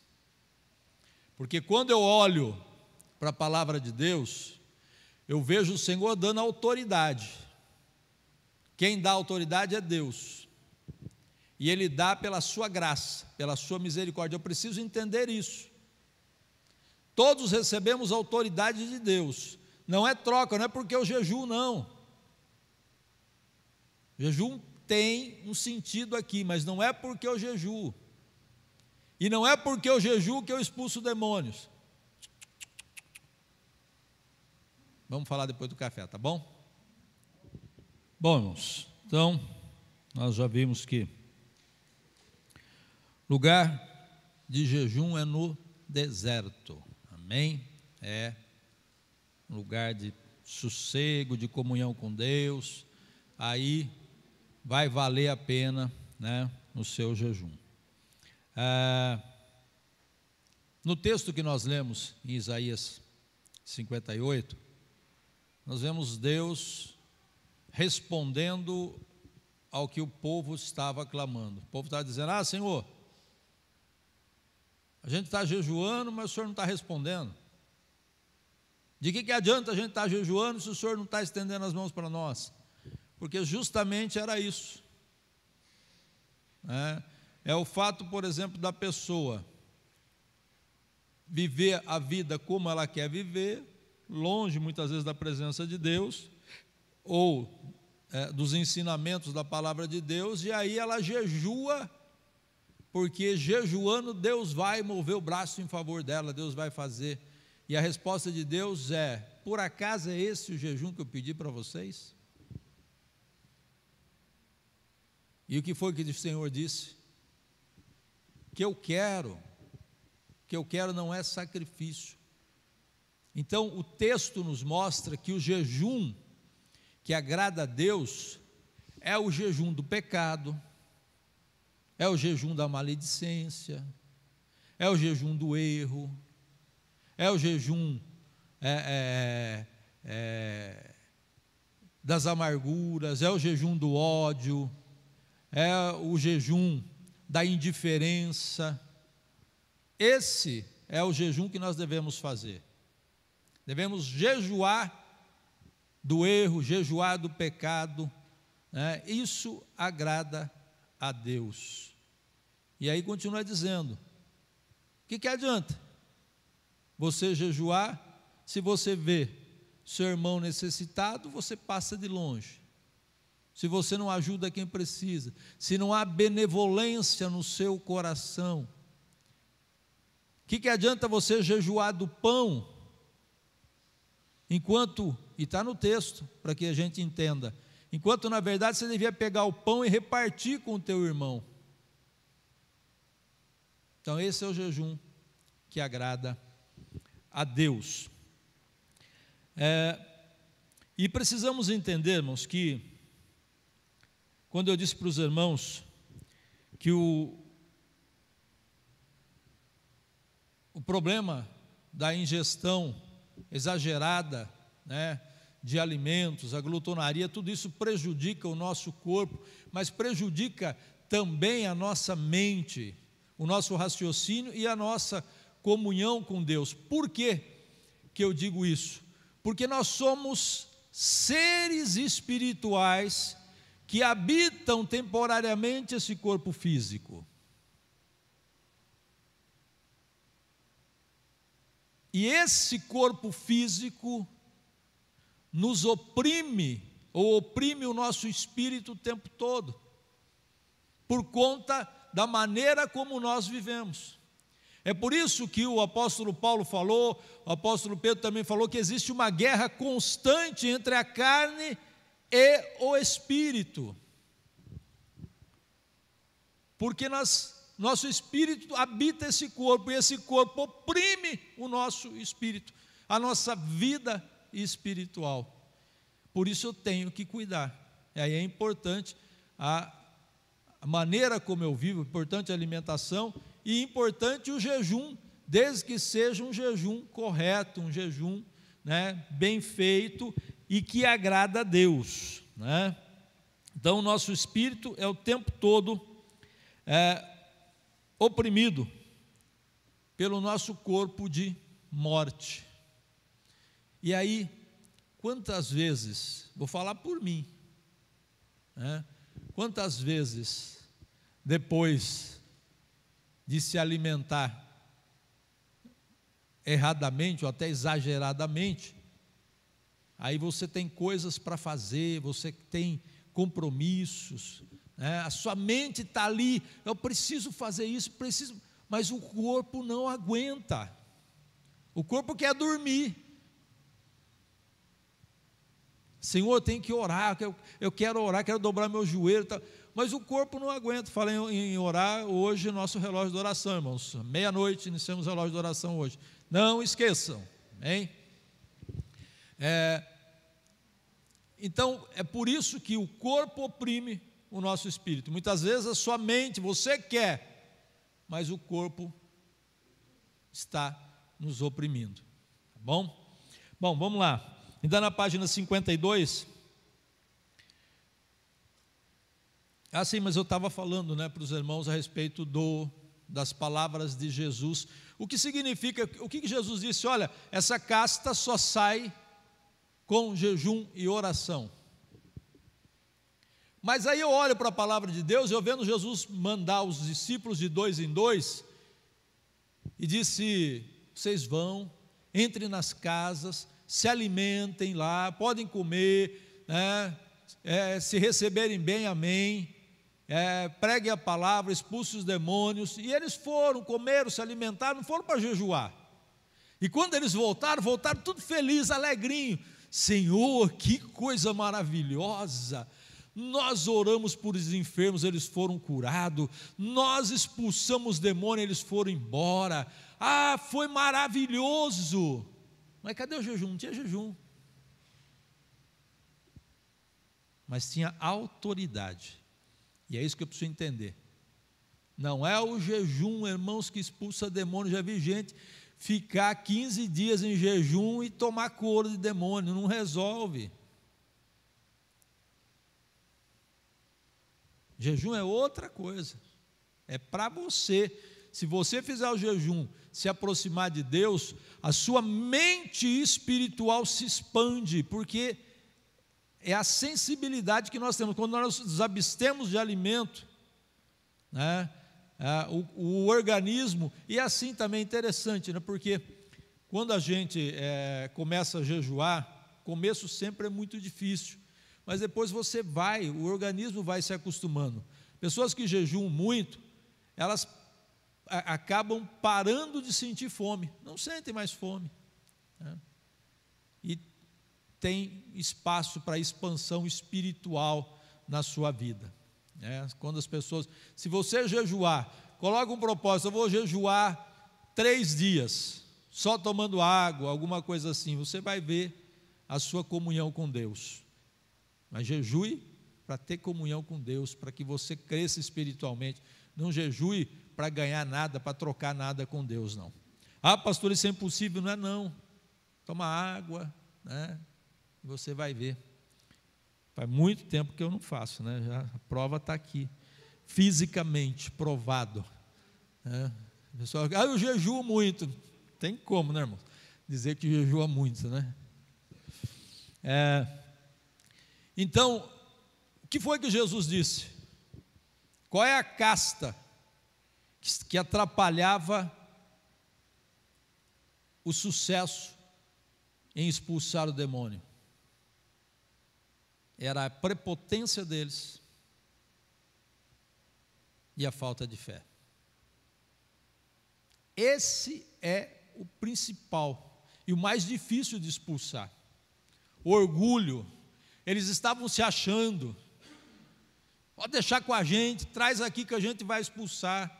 Porque quando eu olho para a palavra de Deus, eu vejo o Senhor dando autoridade. Quem dá autoridade é Deus. E Ele dá pela sua graça, pela sua misericórdia. Eu preciso entender isso. Todos recebemos autoridade de Deus. Não é troca, não é porque eu jejuo, não. Jejum tem um sentido aqui, mas não é porque eu jejuo. E não é porque eu jejuo que eu expulso demônios. Vamos falar depois do café, tá bom? Bom, irmãos, então, nós já vimos que lugar de jejum é no deserto, amém? É um lugar de sossego, de comunhão com Deus, aí vai valer a pena, né, o seu jejum. No texto que nós lemos em Isaías 58, nós vemos Deus respondendo ao que o povo estava clamando. O povo estava dizendo: Senhor, a gente está jejuando, mas o Senhor não está respondendo. De que adianta a gente estar jejuando se o Senhor não está estendendo as mãos para nós? Porque justamente era isso. É o fato, por exemplo, da pessoa viver a vida como ela quer viver, longe muitas vezes da presença de Deus, ou dos ensinamentos da palavra de Deus, e aí ela jejua, porque jejuando Deus vai mover o braço em favor dela, Deus vai fazer. E a resposta de Deus é: por acaso é esse o jejum que eu pedi para vocês? E o que foi que o Senhor disse? Que eu quero não é sacrifício. Então o texto nos mostra que o jejum que agrada a Deus é o jejum do pecado, é o jejum da maledicência, é o jejum do erro, é o jejum das amarguras, é o jejum do ódio, é o jejum da indiferença. Esse é o jejum que nós devemos fazer. Devemos jejuar do erro, jejuar do pecado, né? Isso agrada a Deus. E aí continua dizendo: o que adianta você jejuar se você vê seu irmão necessitado, você passa de longe. Se você não ajuda quem precisa, se não há benevolência no seu coração, o que adianta você jejuar do pão, enquanto, e está no texto, para que a gente entenda, enquanto na verdade você devia pegar o pão e repartir com o teu irmão. Então esse é o jejum que agrada a Deus. E precisamos entender, irmãos, que quando eu disse para os irmãos que o problema da ingestão exagerada, né, de alimentos, a glutonaria, tudo isso prejudica o nosso corpo, mas prejudica também a nossa mente, o nosso raciocínio e a nossa comunhão com Deus. Por que eu digo isso? Porque nós somos seres espirituais que habitam temporariamente esse corpo físico. E esse corpo físico nos oprime, ou oprime o nosso espírito o tempo todo, por conta da maneira como nós vivemos. É por isso que o apóstolo Paulo falou, o apóstolo Pedro também falou, que existe uma guerra constante entre a carne e o espírito, porque nosso espírito habita esse corpo, e esse corpo oprime o nosso espírito, a nossa vida espiritual. Por isso eu tenho que cuidar. E aí é importante a maneira como eu vivo, importante a alimentação e importante o jejum, desde que seja um jejum correto, um jejum, né, bem feito e que agrada a Deus, né? Então o nosso espírito é o tempo todo oprimido pelo nosso corpo de morte. E aí, quantas vezes, vou falar por mim, né? Quantas vezes, depois de se alimentar erradamente ou até exageradamente, aí você tem coisas para fazer, você tem compromissos, né? A sua mente está ali, eu preciso fazer isso, preciso, mas o corpo não aguenta, o corpo quer dormir. Senhor, eu tenho que orar, eu quero orar, quero dobrar meu joelho, mas o corpo não aguenta. Falei em orar hoje, nosso relógio de oração, irmãos, meia-noite iniciamos o relógio de oração hoje, não esqueçam, hein? Então, é por isso que o corpo oprime o nosso espírito. Muitas vezes a sua mente, você quer, mas o corpo está nos oprimindo, tá bom? Bom, vamos lá. Ainda na página 52. Sim, mas eu estava falando, né, para os irmãos a respeito das palavras de Jesus. O que significa, o que Jesus disse? Olha, essa casta só sai com jejum e oração. Mas aí eu olho para a palavra de Deus, eu vendo Jesus mandar os discípulos de 2 em 2, e disse: vocês vão, entrem nas casas, se alimentem lá, podem comer, né? Se receberem bem, amém, preguem a palavra, expulsem os demônios. E eles foram, comeram, se alimentaram, não foram para jejuar. E quando eles voltaram tudo feliz, alegrinho. Senhor, que coisa maravilhosa, nós oramos por os enfermos, eles foram curados, nós expulsamos demônios, eles foram embora, foi maravilhoso. Mas cadê o jejum? Não tinha jejum, mas tinha autoridade, e é isso que eu preciso entender. Não é o jejum, irmãos, que expulsa demônio. Já vi gente ficar 15 dias em jejum e tomar couro de demônio, não resolve. Jejum é outra coisa, é para você. Se você fizer o jejum, se aproximar de Deus, a sua mente espiritual se expande, porque é a sensibilidade que nós temos. Quando nós nos abstemos de alimento, né, o organismo, e assim também é interessante, né, porque quando a gente começa a jejuar, começo sempre é muito difícil, mas depois o organismo vai se acostumando. Pessoas que jejuam muito, elas acabam parando de sentir fome, não sentem mais fome, né? E tem espaço para expansão espiritual na sua vida, né? Quando as pessoas, se você jejuar, coloca um propósito, eu vou jejuar 3 dias, só tomando água, alguma coisa assim, você vai ver a sua comunhão com Deus. Mas jejue para ter comunhão com Deus, para que você cresça espiritualmente. Não jejue para ganhar nada, para trocar nada com Deus, não. Ah, pastor, isso é impossível. Não é não. Toma água, né? E você vai ver. Faz muito tempo que eu não faço, né? Já, a prova está aqui, fisicamente provado, né? O pessoal, eu jejuo muito. Tem como, né, irmão? Dizer que jejua muito, né? Então, o que foi que Jesus disse? Qual é a casta que atrapalhava o sucesso em expulsar o demônio? Era a prepotência deles e a falta de fé. Esse é o principal e o mais difícil de expulsar. O orgulho. Eles estavam se achando. Pode deixar com a gente, traz aqui que a gente vai expulsar.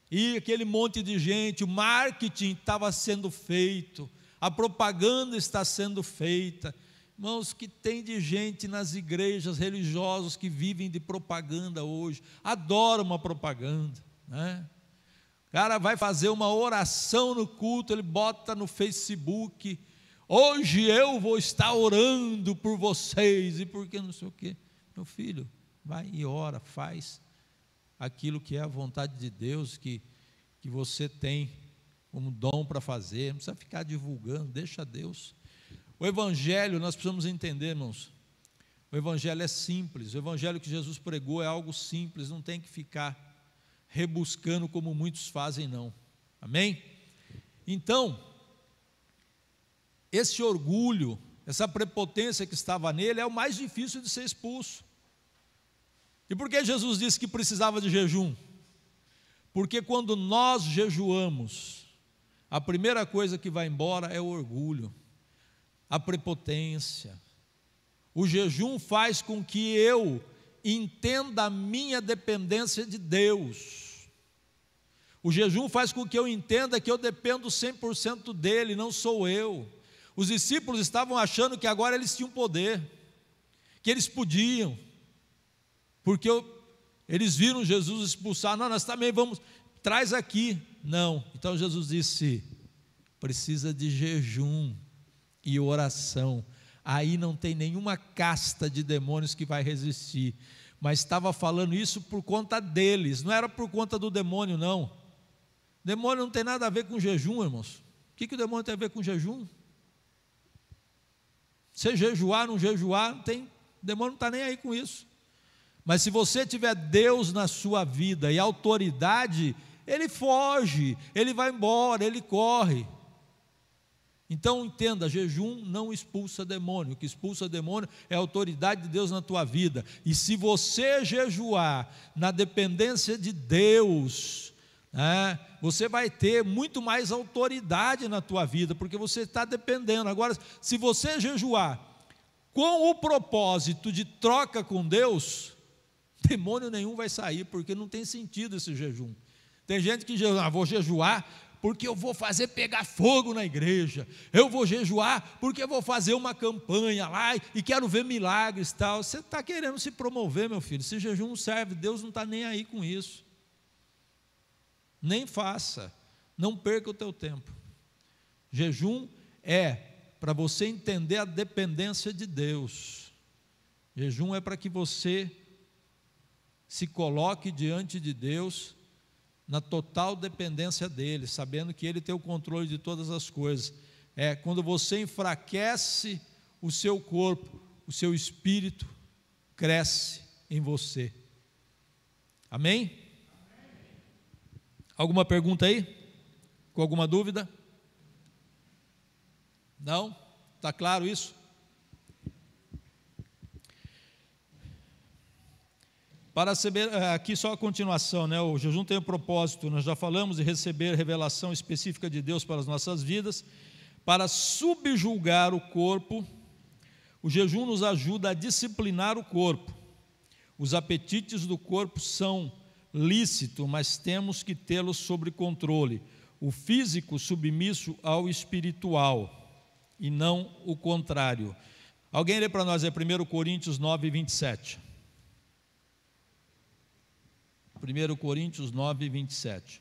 E aquele monte de gente, o marketing estava sendo feito, a propaganda está sendo feita. Irmãos, que tem de gente nas igrejas religiosas que vivem de propaganda hoje, adoram uma propaganda, né? O cara vai fazer uma oração no culto, ele bota no Facebook: hoje eu vou estar orando por vocês, e porque não sei o quê. Meu filho, vai e ora, faz aquilo que é a vontade de Deus, que você tem como dom para fazer, não precisa ficar divulgando, deixa Deus. O Evangelho, nós precisamos entender, irmãos, o Evangelho é simples, o Evangelho que Jesus pregou é algo simples, não tem que ficar rebuscando como muitos fazem, não. Amém? Então, esse orgulho, essa prepotência que estava nele é o mais difícil de ser expulso. E por que Jesus disse que precisava de jejum? Porque quando nós jejuamos, a primeira coisa que vai embora é o orgulho, a prepotência. O jejum faz com que eu entenda a minha dependência de Deus. O jejum faz com que eu entenda que eu dependo 100% dele, não sou eu. Os discípulos estavam achando que agora eles tinham poder, que eles podiam, porque eles viram Jesus expulsar. Não, nós também vamos, traz aqui. Não, então Jesus disse: precisa de jejum e oração. Aí não tem nenhuma casta de demônios que vai resistir. Mas estava falando isso por conta deles, não era por conta do demônio, não. Demônio não tem nada a ver com jejum, irmãos. O que o demônio tem a ver com jejum? Você jejuar, não jejuar, não tem, o demônio não está nem aí com isso. Mas se você tiver Deus na sua vida e autoridade, ele foge, ele vai embora, ele corre. Então entenda, jejum não expulsa demônio. O que expulsa demônio é a autoridade de Deus na tua vida. E se você jejuar na dependência de Deus, você vai ter muito mais autoridade na tua vida, porque você está dependendo. Agora, se você jejuar com o propósito de troca com Deus, demônio nenhum vai sair, porque não tem sentido esse jejum. Tem gente que jejua: vou jejuar porque eu vou fazer pegar fogo na igreja, eu vou jejuar porque eu vou fazer uma campanha lá e quero ver milagres e tal. Você está querendo se promover, meu filho. Esse jejum não serve, Deus não está nem aí com isso. Nem faça, não perca o teu tempo. Jejum é para você entender a dependência de Deus. Jejum é para que você se coloque diante de Deus na total dependência dele, sabendo que ele tem o controle de todas as coisas. É quando você enfraquece o seu corpo, o seu espírito cresce em você. Amém? Alguma pergunta aí? Com alguma dúvida? Não? Está claro isso? Para receber, aqui só a continuação, né? O jejum tem o propósito, nós já falamos, de receber revelação específica de Deus para as nossas vidas, para subjugar o corpo. O jejum nos ajuda a disciplinar o corpo. Os apetites do corpo são lícitos, mas temos que tê-los sob controle. O físico submisso ao espiritual, e não o contrário. Alguém lê para nós, 1 Coríntios 9, 27. 1 Coríntios 9, 27.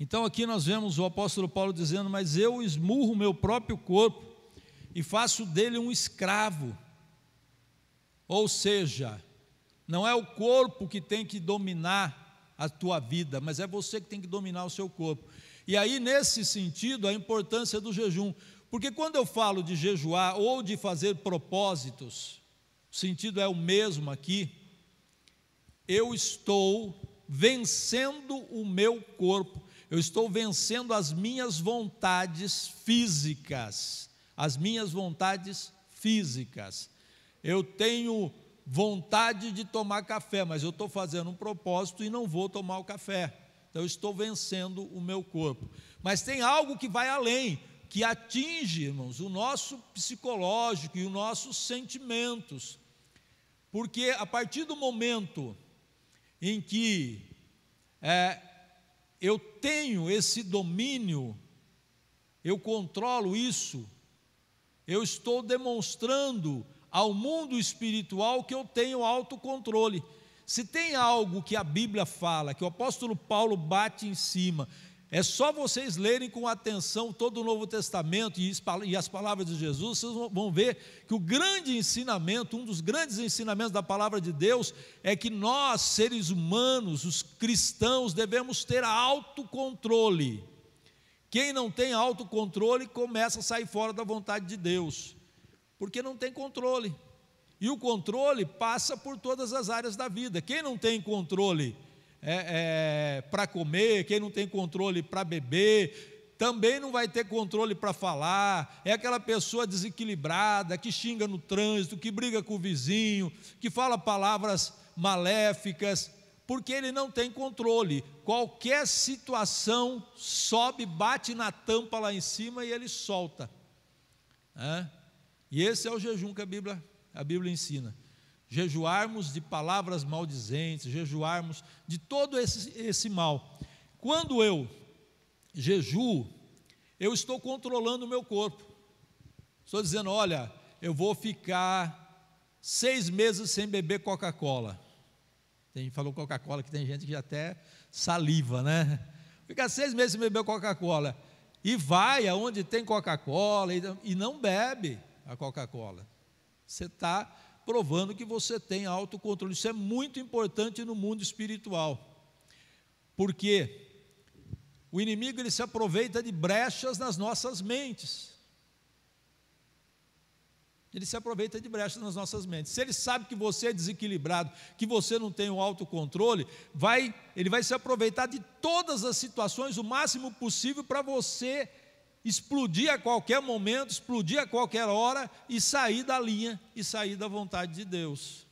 Então aqui nós vemos o apóstolo Paulo dizendo: mas eu esmurro o meu próprio corpo e faço dele um escravo. Ou seja, não é o corpo que tem que dominar a tua vida, mas é você que tem que dominar o seu corpo. E aí, nesse sentido, a importância do jejum, porque quando eu falo de jejuar ou de fazer propósitos, o sentido é o mesmo aqui. Eu estou vencendo o meu corpo, eu estou vencendo as minhas vontades físicas. As minhas vontades físicas. Eu tenho vontade de tomar café, mas eu estou fazendo um propósito e não vou tomar o café. Então eu estou vencendo o meu corpo. Mas tem algo que vai além, que atinge, irmãos, o nosso psicológico e os nossos sentimentos. Porque a partir do momento em que eu tenho esse domínio, eu controlo isso, eu estou demonstrando ao mundo espiritual que eu tenho autocontrole. Se tem algo que a Bíblia fala, que o apóstolo Paulo bate em cima, é só vocês lerem com atenção todo o Novo Testamento e as palavras de Jesus, vocês vão ver que o grande ensinamento, um dos grandes ensinamentos da palavra de Deus, é que nós, seres humanos, os cristãos, devemos ter autocontrole. Quem não tem autocontrole começa a sair fora da vontade de Deus, porque não tem controle. E o controle passa por todas as áreas da vida. Quem não tem controle para comer, quem não tem controle para beber, também não vai ter controle para falar. É aquela pessoa desequilibrada, que xinga no trânsito, que briga com o vizinho, que fala palavras maléficas, porque ele não tem controle. Qualquer situação sobe, bate na tampa lá em cima e ele solta. E esse é o jejum que a Bíblia ensina. Jejuarmos de palavras maldizentes, jejuarmos de todo esse mal. Quando eu jejuo, eu estou controlando o meu corpo. Estou dizendo: olha, eu vou ficar 6 meses sem beber Coca-Cola. Tem falou Coca-Cola, que tem gente que até saliva, né? Fica 6 meses sem beber Coca-Cola. E vai aonde tem Coca-Cola e não bebe a Coca-Cola. Você está provando que você tem autocontrole. Isso é muito importante no mundo espiritual. Porque o inimigo, ele se aproveita de brechas nas nossas mentes. Ele se aproveita de brechas nas nossas mentes. Se ele sabe que você é desequilibrado, que você não tem o autocontrole, ele vai se aproveitar de todas as situações o máximo possível para você explodir a qualquer momento, explodir a qualquer hora e sair da linha, e sair da vontade de Deus.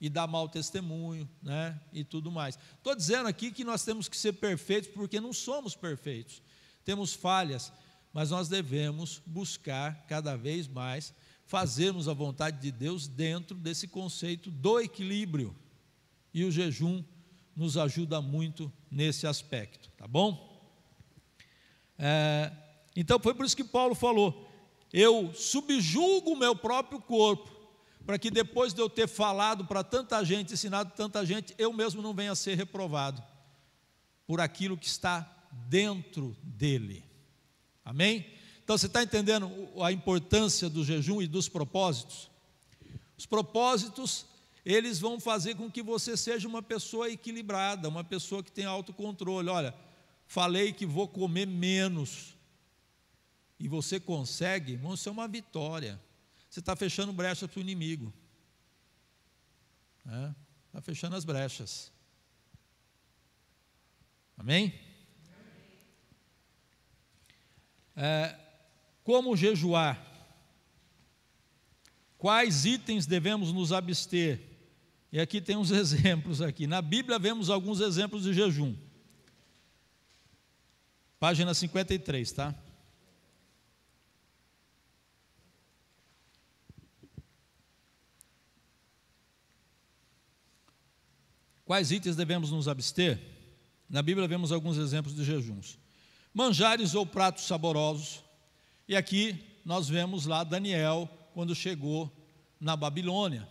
E dar mau testemunho, né? E tudo mais. Estou dizendo aqui que nós temos que ser perfeitos, porque não somos perfeitos. Temos falhas, mas nós devemos buscar cada vez mais fazermos a vontade de Deus dentro desse conceito do equilíbrio. E o jejum nos ajuda muito nesse aspecto, tá bom? Então foi por isso que Paulo falou: eu subjugo o meu próprio corpo, para que depois de eu ter falado para tanta gente, ensinado tanta gente, eu mesmo não venha a ser reprovado por aquilo que está dentro dele. Amém? Então você está entendendo a importância do jejum e dos propósitos? Os propósitos, eles vão fazer com que você seja uma pessoa equilibrada, uma pessoa que tem autocontrole. Olha, falei que vou comer menos, e você consegue, irmão, isso é uma vitória. Você está fechando brecha para o inimigo. Está fechando as brechas. Amém? Como jejuar? Quais itens devemos nos abster? E aqui tem uns exemplos aqui. Na Bíblia vemos alguns exemplos de jejum. Página 53, tá? Quais itens devemos nos abster? Na Bíblia vemos alguns exemplos de jejuns. Manjares ou pratos saborosos. E aqui nós vemos lá Daniel, quando chegou na Babilônia,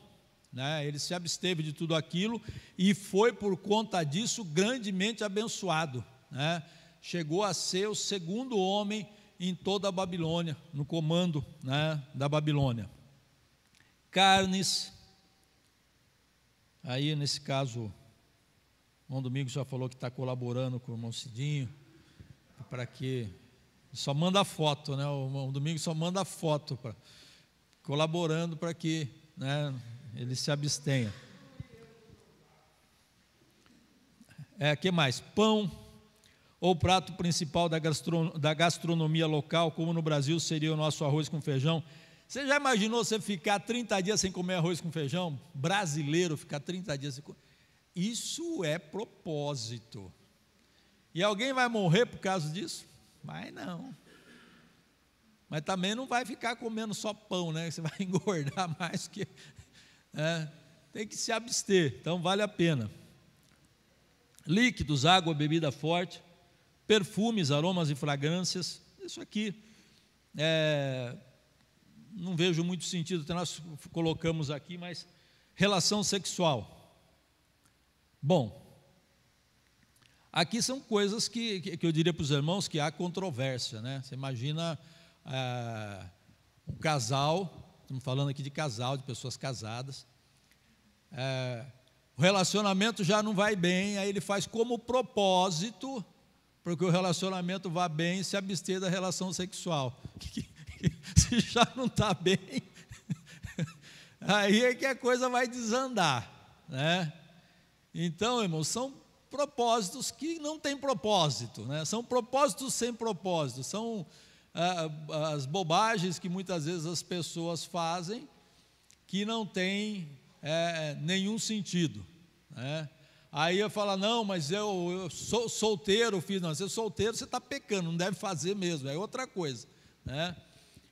né? Ele se absteve de tudo aquilo e foi por conta disso grandemente abençoado, né? Chegou a ser o segundo homem em toda a Babilônia, no comando, né, da Babilônia. Carnes, aí nesse caso, o irmão Domingos já falou que está colaborando com o irmão Cidinho, para que, só manda foto, né? O irmão Domingos só manda foto, colaborando para que, né, ele se abstenha. Que mais? Pão, ou prato principal da gastronomia local, como no Brasil seria o nosso arroz com feijão. Você já imaginou você ficar 30 dias sem comer arroz com feijão? Brasileiro ficar 30 dias sem comer? Isso é propósito. E alguém vai morrer por causa disso? Vai não. Mas também não vai ficar comendo só pão, né? Você vai engordar mais que... tem que se abster, então vale a pena. Líquidos, água, bebida forte, perfumes, aromas e fragrâncias. Isso aqui, não vejo muito sentido, até nós colocamos aqui, mas relação sexual. Bom, aqui são coisas que eu diria para os irmãos que há controvérsia, né? Você imagina um casal, estamos falando aqui de casal, de pessoas casadas, o relacionamento já não vai bem, aí ele faz como propósito, para que o relacionamento vá bem, se abster da relação sexual. Se já não está bem, aí é que a coisa vai desandar, né? Então, irmãos, são propósitos que não têm propósito, né? São propósitos sem propósito, são as bobagens que muitas vezes as pessoas fazem que não têm nenhum sentido, né? Aí eu falo, não, mas eu sou solteiro, filho. Não, você é solteiro, você está pecando, não deve fazer mesmo, é outra coisa, né?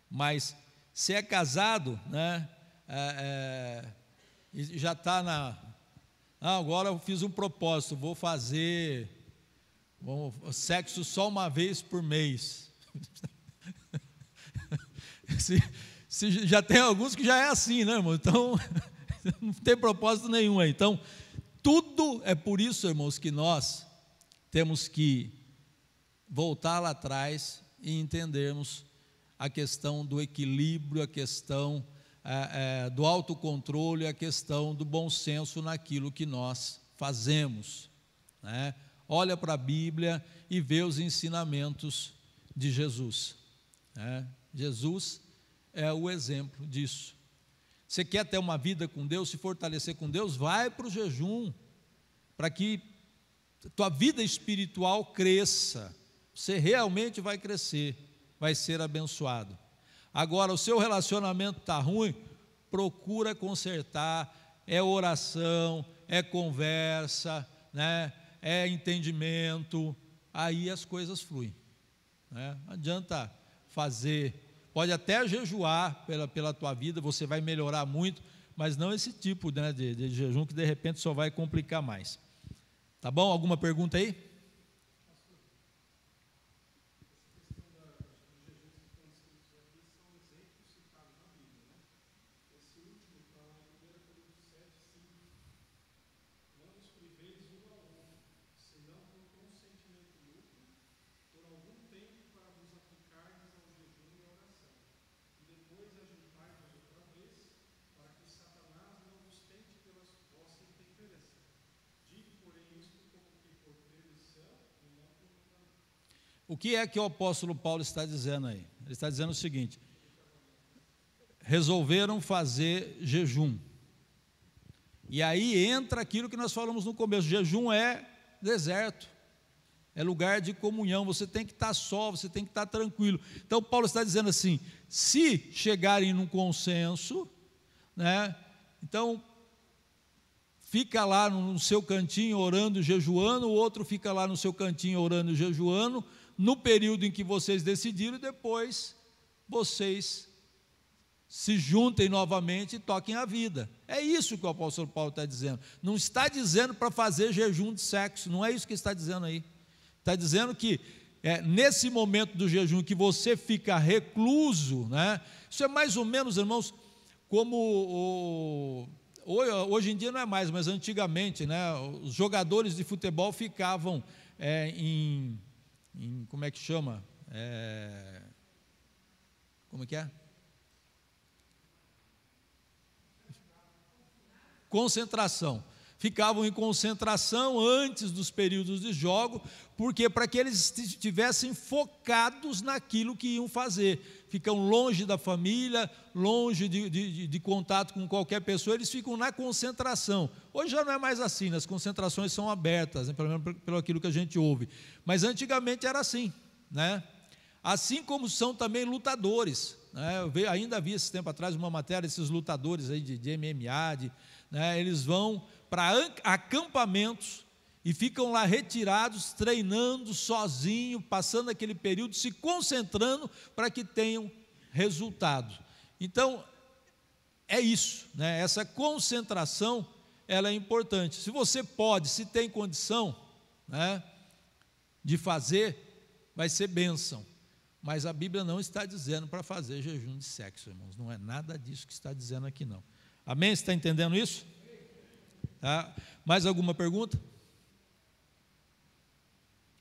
Mas se é casado, né, e já está agora eu fiz um propósito, vou fazer sexo só uma vez por mês. Já tem alguns que já é assim, né, irmão? Então, não tem propósito nenhum aí. Então, tudo é por isso, irmãos, que nós temos que voltar lá atrás e entendermos a questão do equilíbrio, a questão do autocontrole, a questão do bom senso naquilo que nós fazemos, né? Olha para a Bíblia e vê os ensinamentos de Jesus, né? Jesus é o exemplo disso. Você quer ter uma vida com Deus, se fortalecer com Deus, vai para o jejum, para que tua vida espiritual cresça. Você realmente vai crescer, vai ser abençoado. Agora, o seu relacionamento está ruim, procura consertar, é oração, é conversa, né? É entendimento, aí as coisas fluem, né? Não adianta fazer... Pode até jejuar pela tua vida, você vai melhorar muito, mas não esse tipo, né, de jejum que de repente só vai complicar mais. Tá bom? Alguma pergunta aí? O que é que o apóstolo Paulo está dizendo aí? Ele está dizendo o seguinte: resolveram fazer jejum. E aí entra aquilo que nós falamos no começo: jejum é deserto, é lugar de comunhão, você tem que estar só, você tem que estar tranquilo. Então Paulo está dizendo assim: se chegarem num consenso, né, então fica lá no seu cantinho orando e jejuando, o outro fica lá no seu cantinho orando e jejuando, no período em que vocês decidiram, e depois vocês se juntem novamente e toquem a vida. É isso que o apóstolo Paulo está dizendo. Não está dizendo para fazer jejum de sexo, não é isso que está dizendo aí. Está dizendo que nesse momento do jejum que você fica recluso, né? Isso é mais ou menos, irmãos, como hoje em dia não é mais, mas antigamente, né, os jogadores de futebol ficavam em como é que chama? Como é que é? Concentração. Ficavam em concentração antes dos períodos de jogo, porque para que eles estivessem focados naquilo que iam fazer. Ficam longe da família, longe de contato com qualquer pessoa, eles ficam na concentração. Hoje já não é mais assim, né? As concentrações são abertas, né? Pelo menos pelo aquilo que a gente ouve. Mas antigamente era assim, né? Assim como são também lutadores, né? Eu ainda vi esse tempo atrás uma matéria desses lutadores aí de MMA, né? Eles vão para acampamentos e ficam lá retirados, treinando sozinho, passando aquele período, se concentrando para que tenham resultado. Então, é isso, né? Essa concentração, ela é importante. Se você pode, se tem condição, né, de fazer, vai ser bênção. Mas a Bíblia não está dizendo para fazer jejum de sexo, irmãos. Não é nada disso que está dizendo aqui, não. Amém? Você está entendendo isso? Tá? Mais alguma pergunta?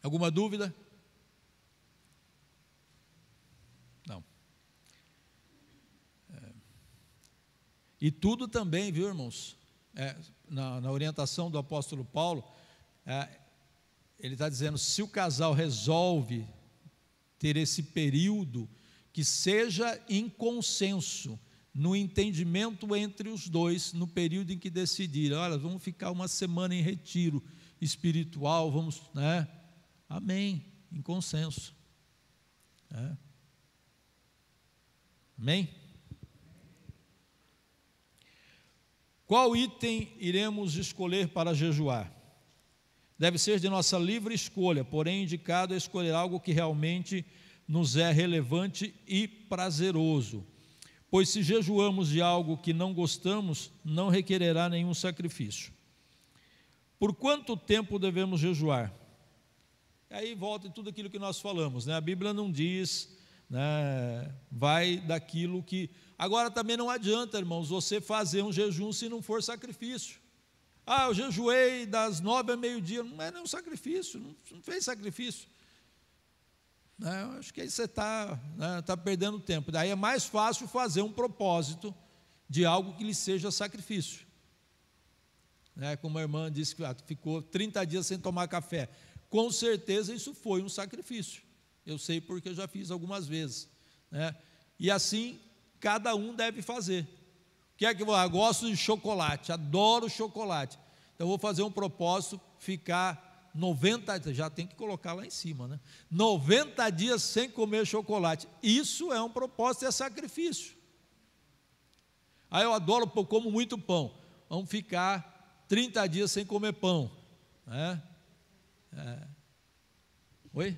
Alguma dúvida? Não. E tudo também, viu, irmãos? Na orientação do apóstolo Paulo, ele está dizendo: se o casal resolve ter esse período, que seja em consenso, no entendimento entre os dois, no período em que decidirem, olha, vamos ficar uma semana em retiro espiritual, vamos, né? Amém, em consenso. Amém? Qual item iremos escolher para jejuar? Deve ser de nossa livre escolha, porém indicado é escolher algo que realmente nos é relevante e prazeroso. Pois se jejuamos de algo que não gostamos, não requererá nenhum sacrifício. Por quanto tempo devemos jejuar? Aí volta em tudo aquilo que nós falamos, né? A Bíblia não diz, né, vai daquilo que... Agora também não adianta, irmãos, você fazer um jejum se não for sacrifício. Eu jejuei das 9 a meio-dia, não é nenhum sacrifício, não fez sacrifício. Eu acho que aí você está perdendo tempo. Daí é mais fácil fazer um propósito de algo que lhe seja sacrifício. Como a irmã disse que ficou 30 dias sem tomar café. Com certeza isso foi um sacrifício. Eu sei porque eu já fiz algumas vezes. E assim, cada um deve fazer. O que é que eu gosto de chocolate, adoro chocolate. Então, vou fazer um propósito, ficar 90, já tem que colocar lá em cima, né? 90 dias sem comer chocolate. Isso é um propósito, é sacrifício. Eu adoro, como muito pão. Vamos ficar 30 dias sem comer pão. Oi?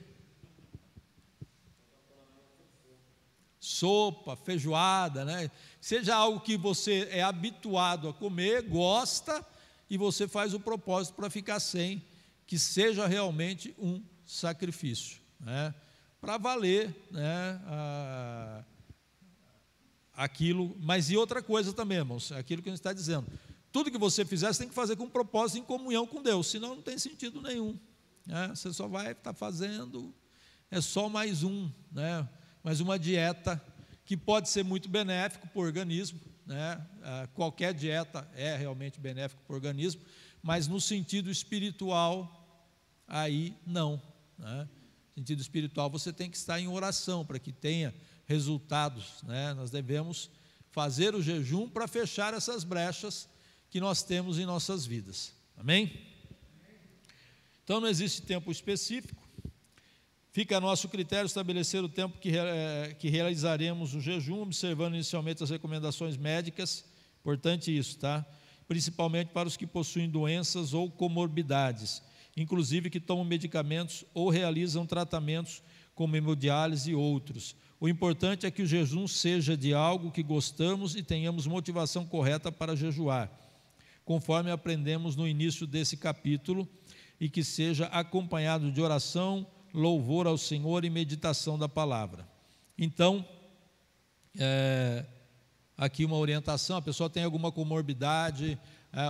Sopa, feijoada, né? Seja algo que você é habituado a comer, gosta, e você faz o propósito para ficar sem, que seja realmente um sacrifício, né? Para valer, né, aquilo. Mas e outra coisa também, irmãos, aquilo que a gente está dizendo, tudo que você fizer, você tem que fazer com um propósito em comunhão com Deus, senão não tem sentido nenhum, né? Você só vai estar fazendo, é só mais né, mais uma dieta, que pode ser muito benéfico para o organismo, né? Qualquer dieta é realmente benéfico para o organismo, mas no sentido espiritual, aí não, né? A sentido espiritual, você tem que estar em oração para que tenha resultados, né? Nós devemos fazer o jejum para fechar essas brechas que nós temos em nossas vidas. Amém? Então não existe tempo específico. Fica a nosso critério estabelecer o tempo que realizaremos o jejum, observando inicialmente as recomendações médicas. Importante isso, tá? Principalmente para os que possuem doenças ou comorbidades, inclusive que tomam medicamentos ou realizam tratamentos como hemodiálise e outros. O importante é que o jejum seja de algo que gostamos e tenhamos motivação correta para jejuar, conforme aprendemos no início desse capítulo, e que seja acompanhado de oração, louvor ao Senhor e meditação da palavra. Então, aqui uma orientação: a pessoa tem alguma comorbidade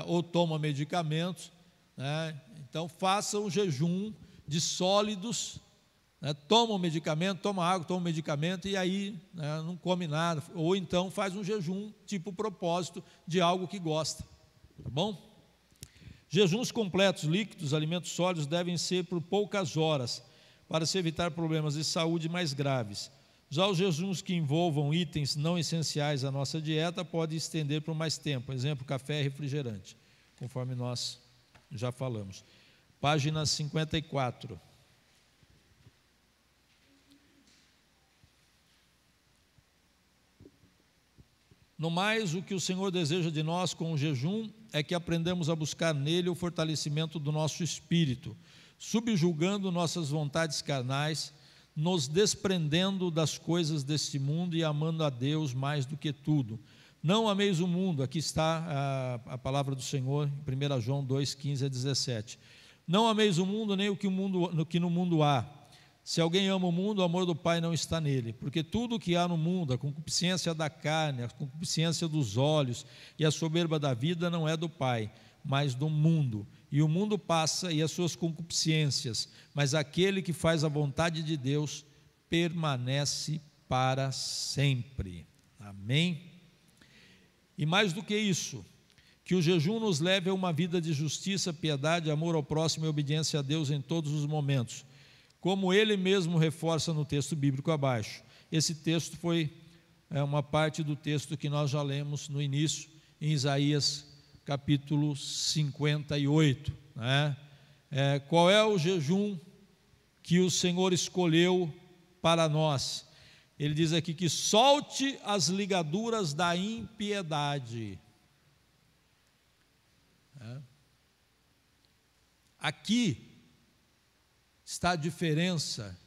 ou toma medicamentos, né? Então faça um jejum de sólidos, né? Toma um medicamento, toma água, toma um medicamento e aí, né, não come nada, ou então faz um jejum tipo propósito de algo que gosta, tá bom? Jejuns completos, líquidos, alimentos sólidos devem ser por poucas horas, para se evitar problemas de saúde mais graves. Já os jejuns que envolvam itens não essenciais à nossa dieta podem estender por mais tempo, exemplo, café e refrigerante, conforme nós já falamos. Página 54. No mais, o que o Senhor deseja de nós com o jejum é que aprendamos a buscar nele o fortalecimento do nosso espírito, subjugando nossas vontades carnais, nos desprendendo das coisas deste mundo e amando a Deus mais do que tudo. Não ameis o mundo, aqui está a palavra do Senhor, em 1 João 2, 15 a 17. Não ameis o mundo, nem o que no mundo há. Se alguém ama o mundo, o amor do Pai não está nele, porque tudo o que há no mundo, a concupiscência da carne, a concupiscência dos olhos e a soberba da vida não é do Pai, mas do mundo. E o mundo passa e as suas concupiscências, mas aquele que faz a vontade de Deus permanece para sempre. Amém? E mais do que isso, que o jejum nos leve a uma vida de justiça, piedade, amor ao próximo e obediência a Deus em todos os momentos, como ele mesmo reforça no texto bíblico abaixo. Esse texto foi uma parte do texto que nós já lemos no início, em Isaías capítulo 58, né? Qual é o jejum que o Senhor escolheu para nós? Ele diz aqui que solte as ligaduras da impiedade. Aqui está a diferença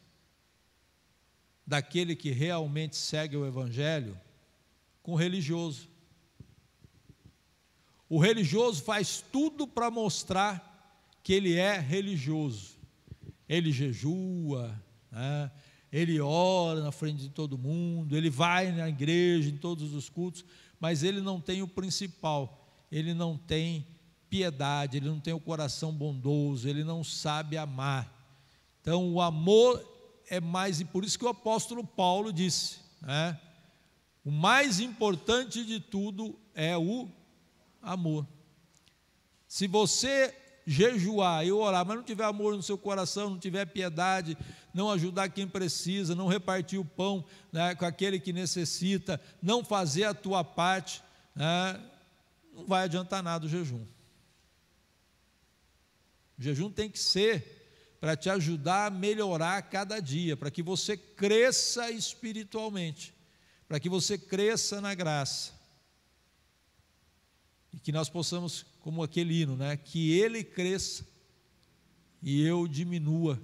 daquele que realmente segue o Evangelho com o religioso. O religioso faz tudo para mostrar que ele é religioso. Ele jejua, né? Ele ora na frente de todo mundo, ele vai na igreja, em todos os cultos, mas ele não tem o principal, ele não tem piedade, ele não tem o coração bondoso, ele não sabe amar. Então o amor é mais, e por isso que o apóstolo Paulo disse, né? O mais importante de tudo é o amor. Se você jejuar e orar, mas não tiver amor no seu coração, não tiver piedade, não ajudar quem precisa, não repartir o pão, né, com aquele que necessita, não fazer a tua parte, né, não vai adiantar nada o jejum. O jejum tem que ser para te ajudar a melhorar cada dia, para que você cresça espiritualmente, para que você cresça na graça. E que nós possamos, como aquele hino, né? Que Ele cresça e eu diminua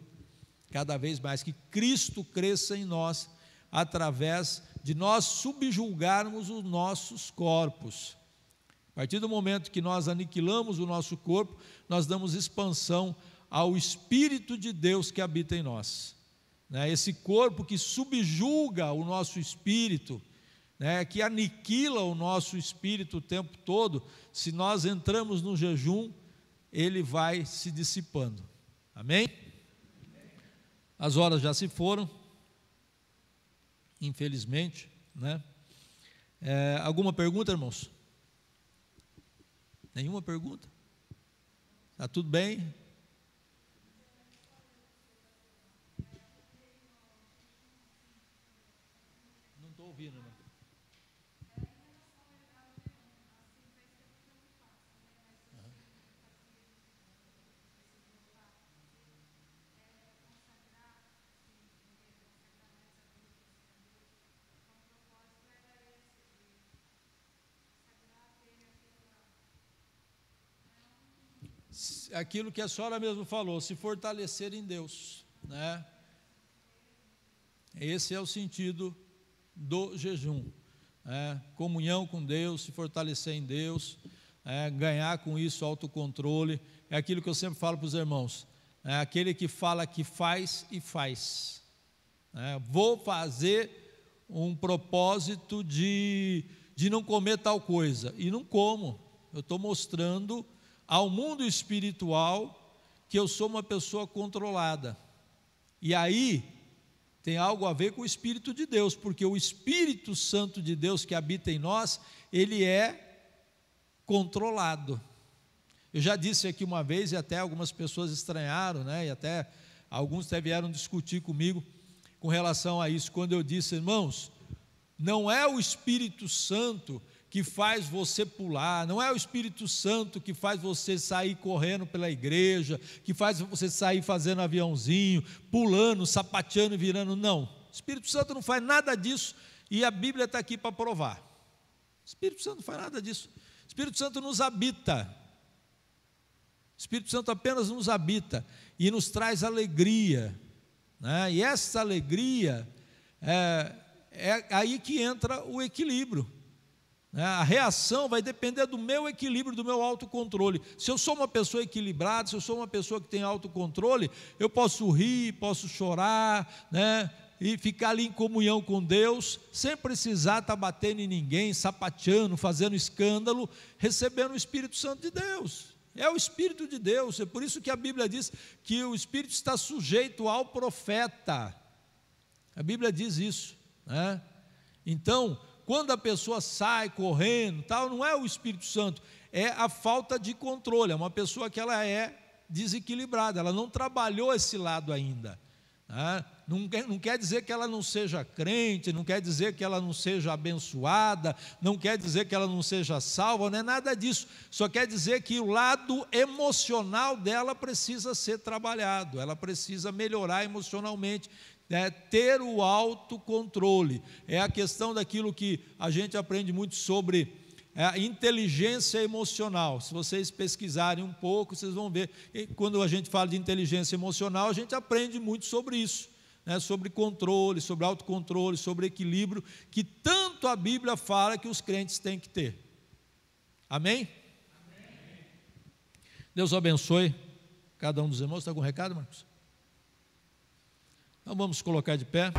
cada vez mais, que Cristo cresça em nós, através de nós subjulgarmos os nossos corpos. A partir do momento que nós aniquilamos o nosso corpo, nós damos expansão ao Espírito de Deus que habita em nós, né? Esse corpo que subjulga o nosso espírito, né, que aniquila o nosso espírito o tempo todo, se nós entramos no jejum, ele vai se dissipando. Amém? As horas já se foram, infelizmente, né? Alguma pergunta, irmãos? Nenhuma pergunta? Está tudo bem? ouvindo, irmão. Aquilo que a senhora mesmo falou, se fortalecer em Deus, né? Esse é o sentido do jejum, comunhão com Deus, se fortalecer em Deus, ganhar com isso autocontrole. É aquilo que eu sempre falo para os irmãos, aquele que fala que faz e faz, vou fazer um propósito de não comer tal coisa, e não como. Eu estou mostrando ao mundo espiritual que eu sou uma pessoa controlada. E aí tem algo a ver com o Espírito de Deus, porque o Espírito Santo de Deus que habita em nós, ele é controlado. Eu já disse aqui uma vez, e até algumas pessoas estranharam, e até alguns até vieram discutir comigo com relação a isso, quando eu disse, irmãos, não é o Espírito Santo que faz você pular, não é o Espírito Santo que faz você sair correndo pela igreja, que faz você sair fazendo aviãozinho, pulando, sapateando e virando, não. O Espírito Santo não faz nada disso, e a Bíblia está aqui para provar. O Espírito Santo não faz nada disso. O Espírito Santo nos habita. O Espírito Santo apenas nos habita e nos traz alegria, e essa alegria é aí que entra o equilíbrio. A reação vai depender do meu equilíbrio, do meu autocontrole. Se eu sou uma pessoa equilibrada, se eu sou uma pessoa que tem autocontrole, eu posso rir, posso chorar, e ficar ali em comunhão com Deus, sem precisar estar batendo em ninguém, sapateando, fazendo escândalo, recebendo o Espírito Santo de Deus. É o Espírito de Deus, é por isso que a Bíblia diz que o Espírito está sujeito ao profeta. A Bíblia diz isso, Então, quando a pessoa sai correndo, tal, não é o Espírito Santo, é a falta de controle, é uma pessoa que ela é desequilibrada, ela não trabalhou esse lado ainda. Não quer dizer que ela não seja crente, não quer dizer que ela não seja abençoada, não quer dizer que ela não seja salva, não é nada disso, só quer dizer que o lado emocional dela precisa ser trabalhado, ela precisa melhorar emocionalmente, ter o autocontrole. É a questão daquilo que a gente aprende muito sobre a inteligência emocional. Se vocês pesquisarem um pouco, vocês vão ver, e quando a gente fala de inteligência emocional, a gente aprende muito sobre isso, sobre controle, sobre autocontrole, sobre equilíbrio, que tanto a Bíblia fala que os crentes têm que ter. Amém? Amém. Deus abençoe cada um dos irmãos. Está com recado, Marcos? Então vamos colocar de pé.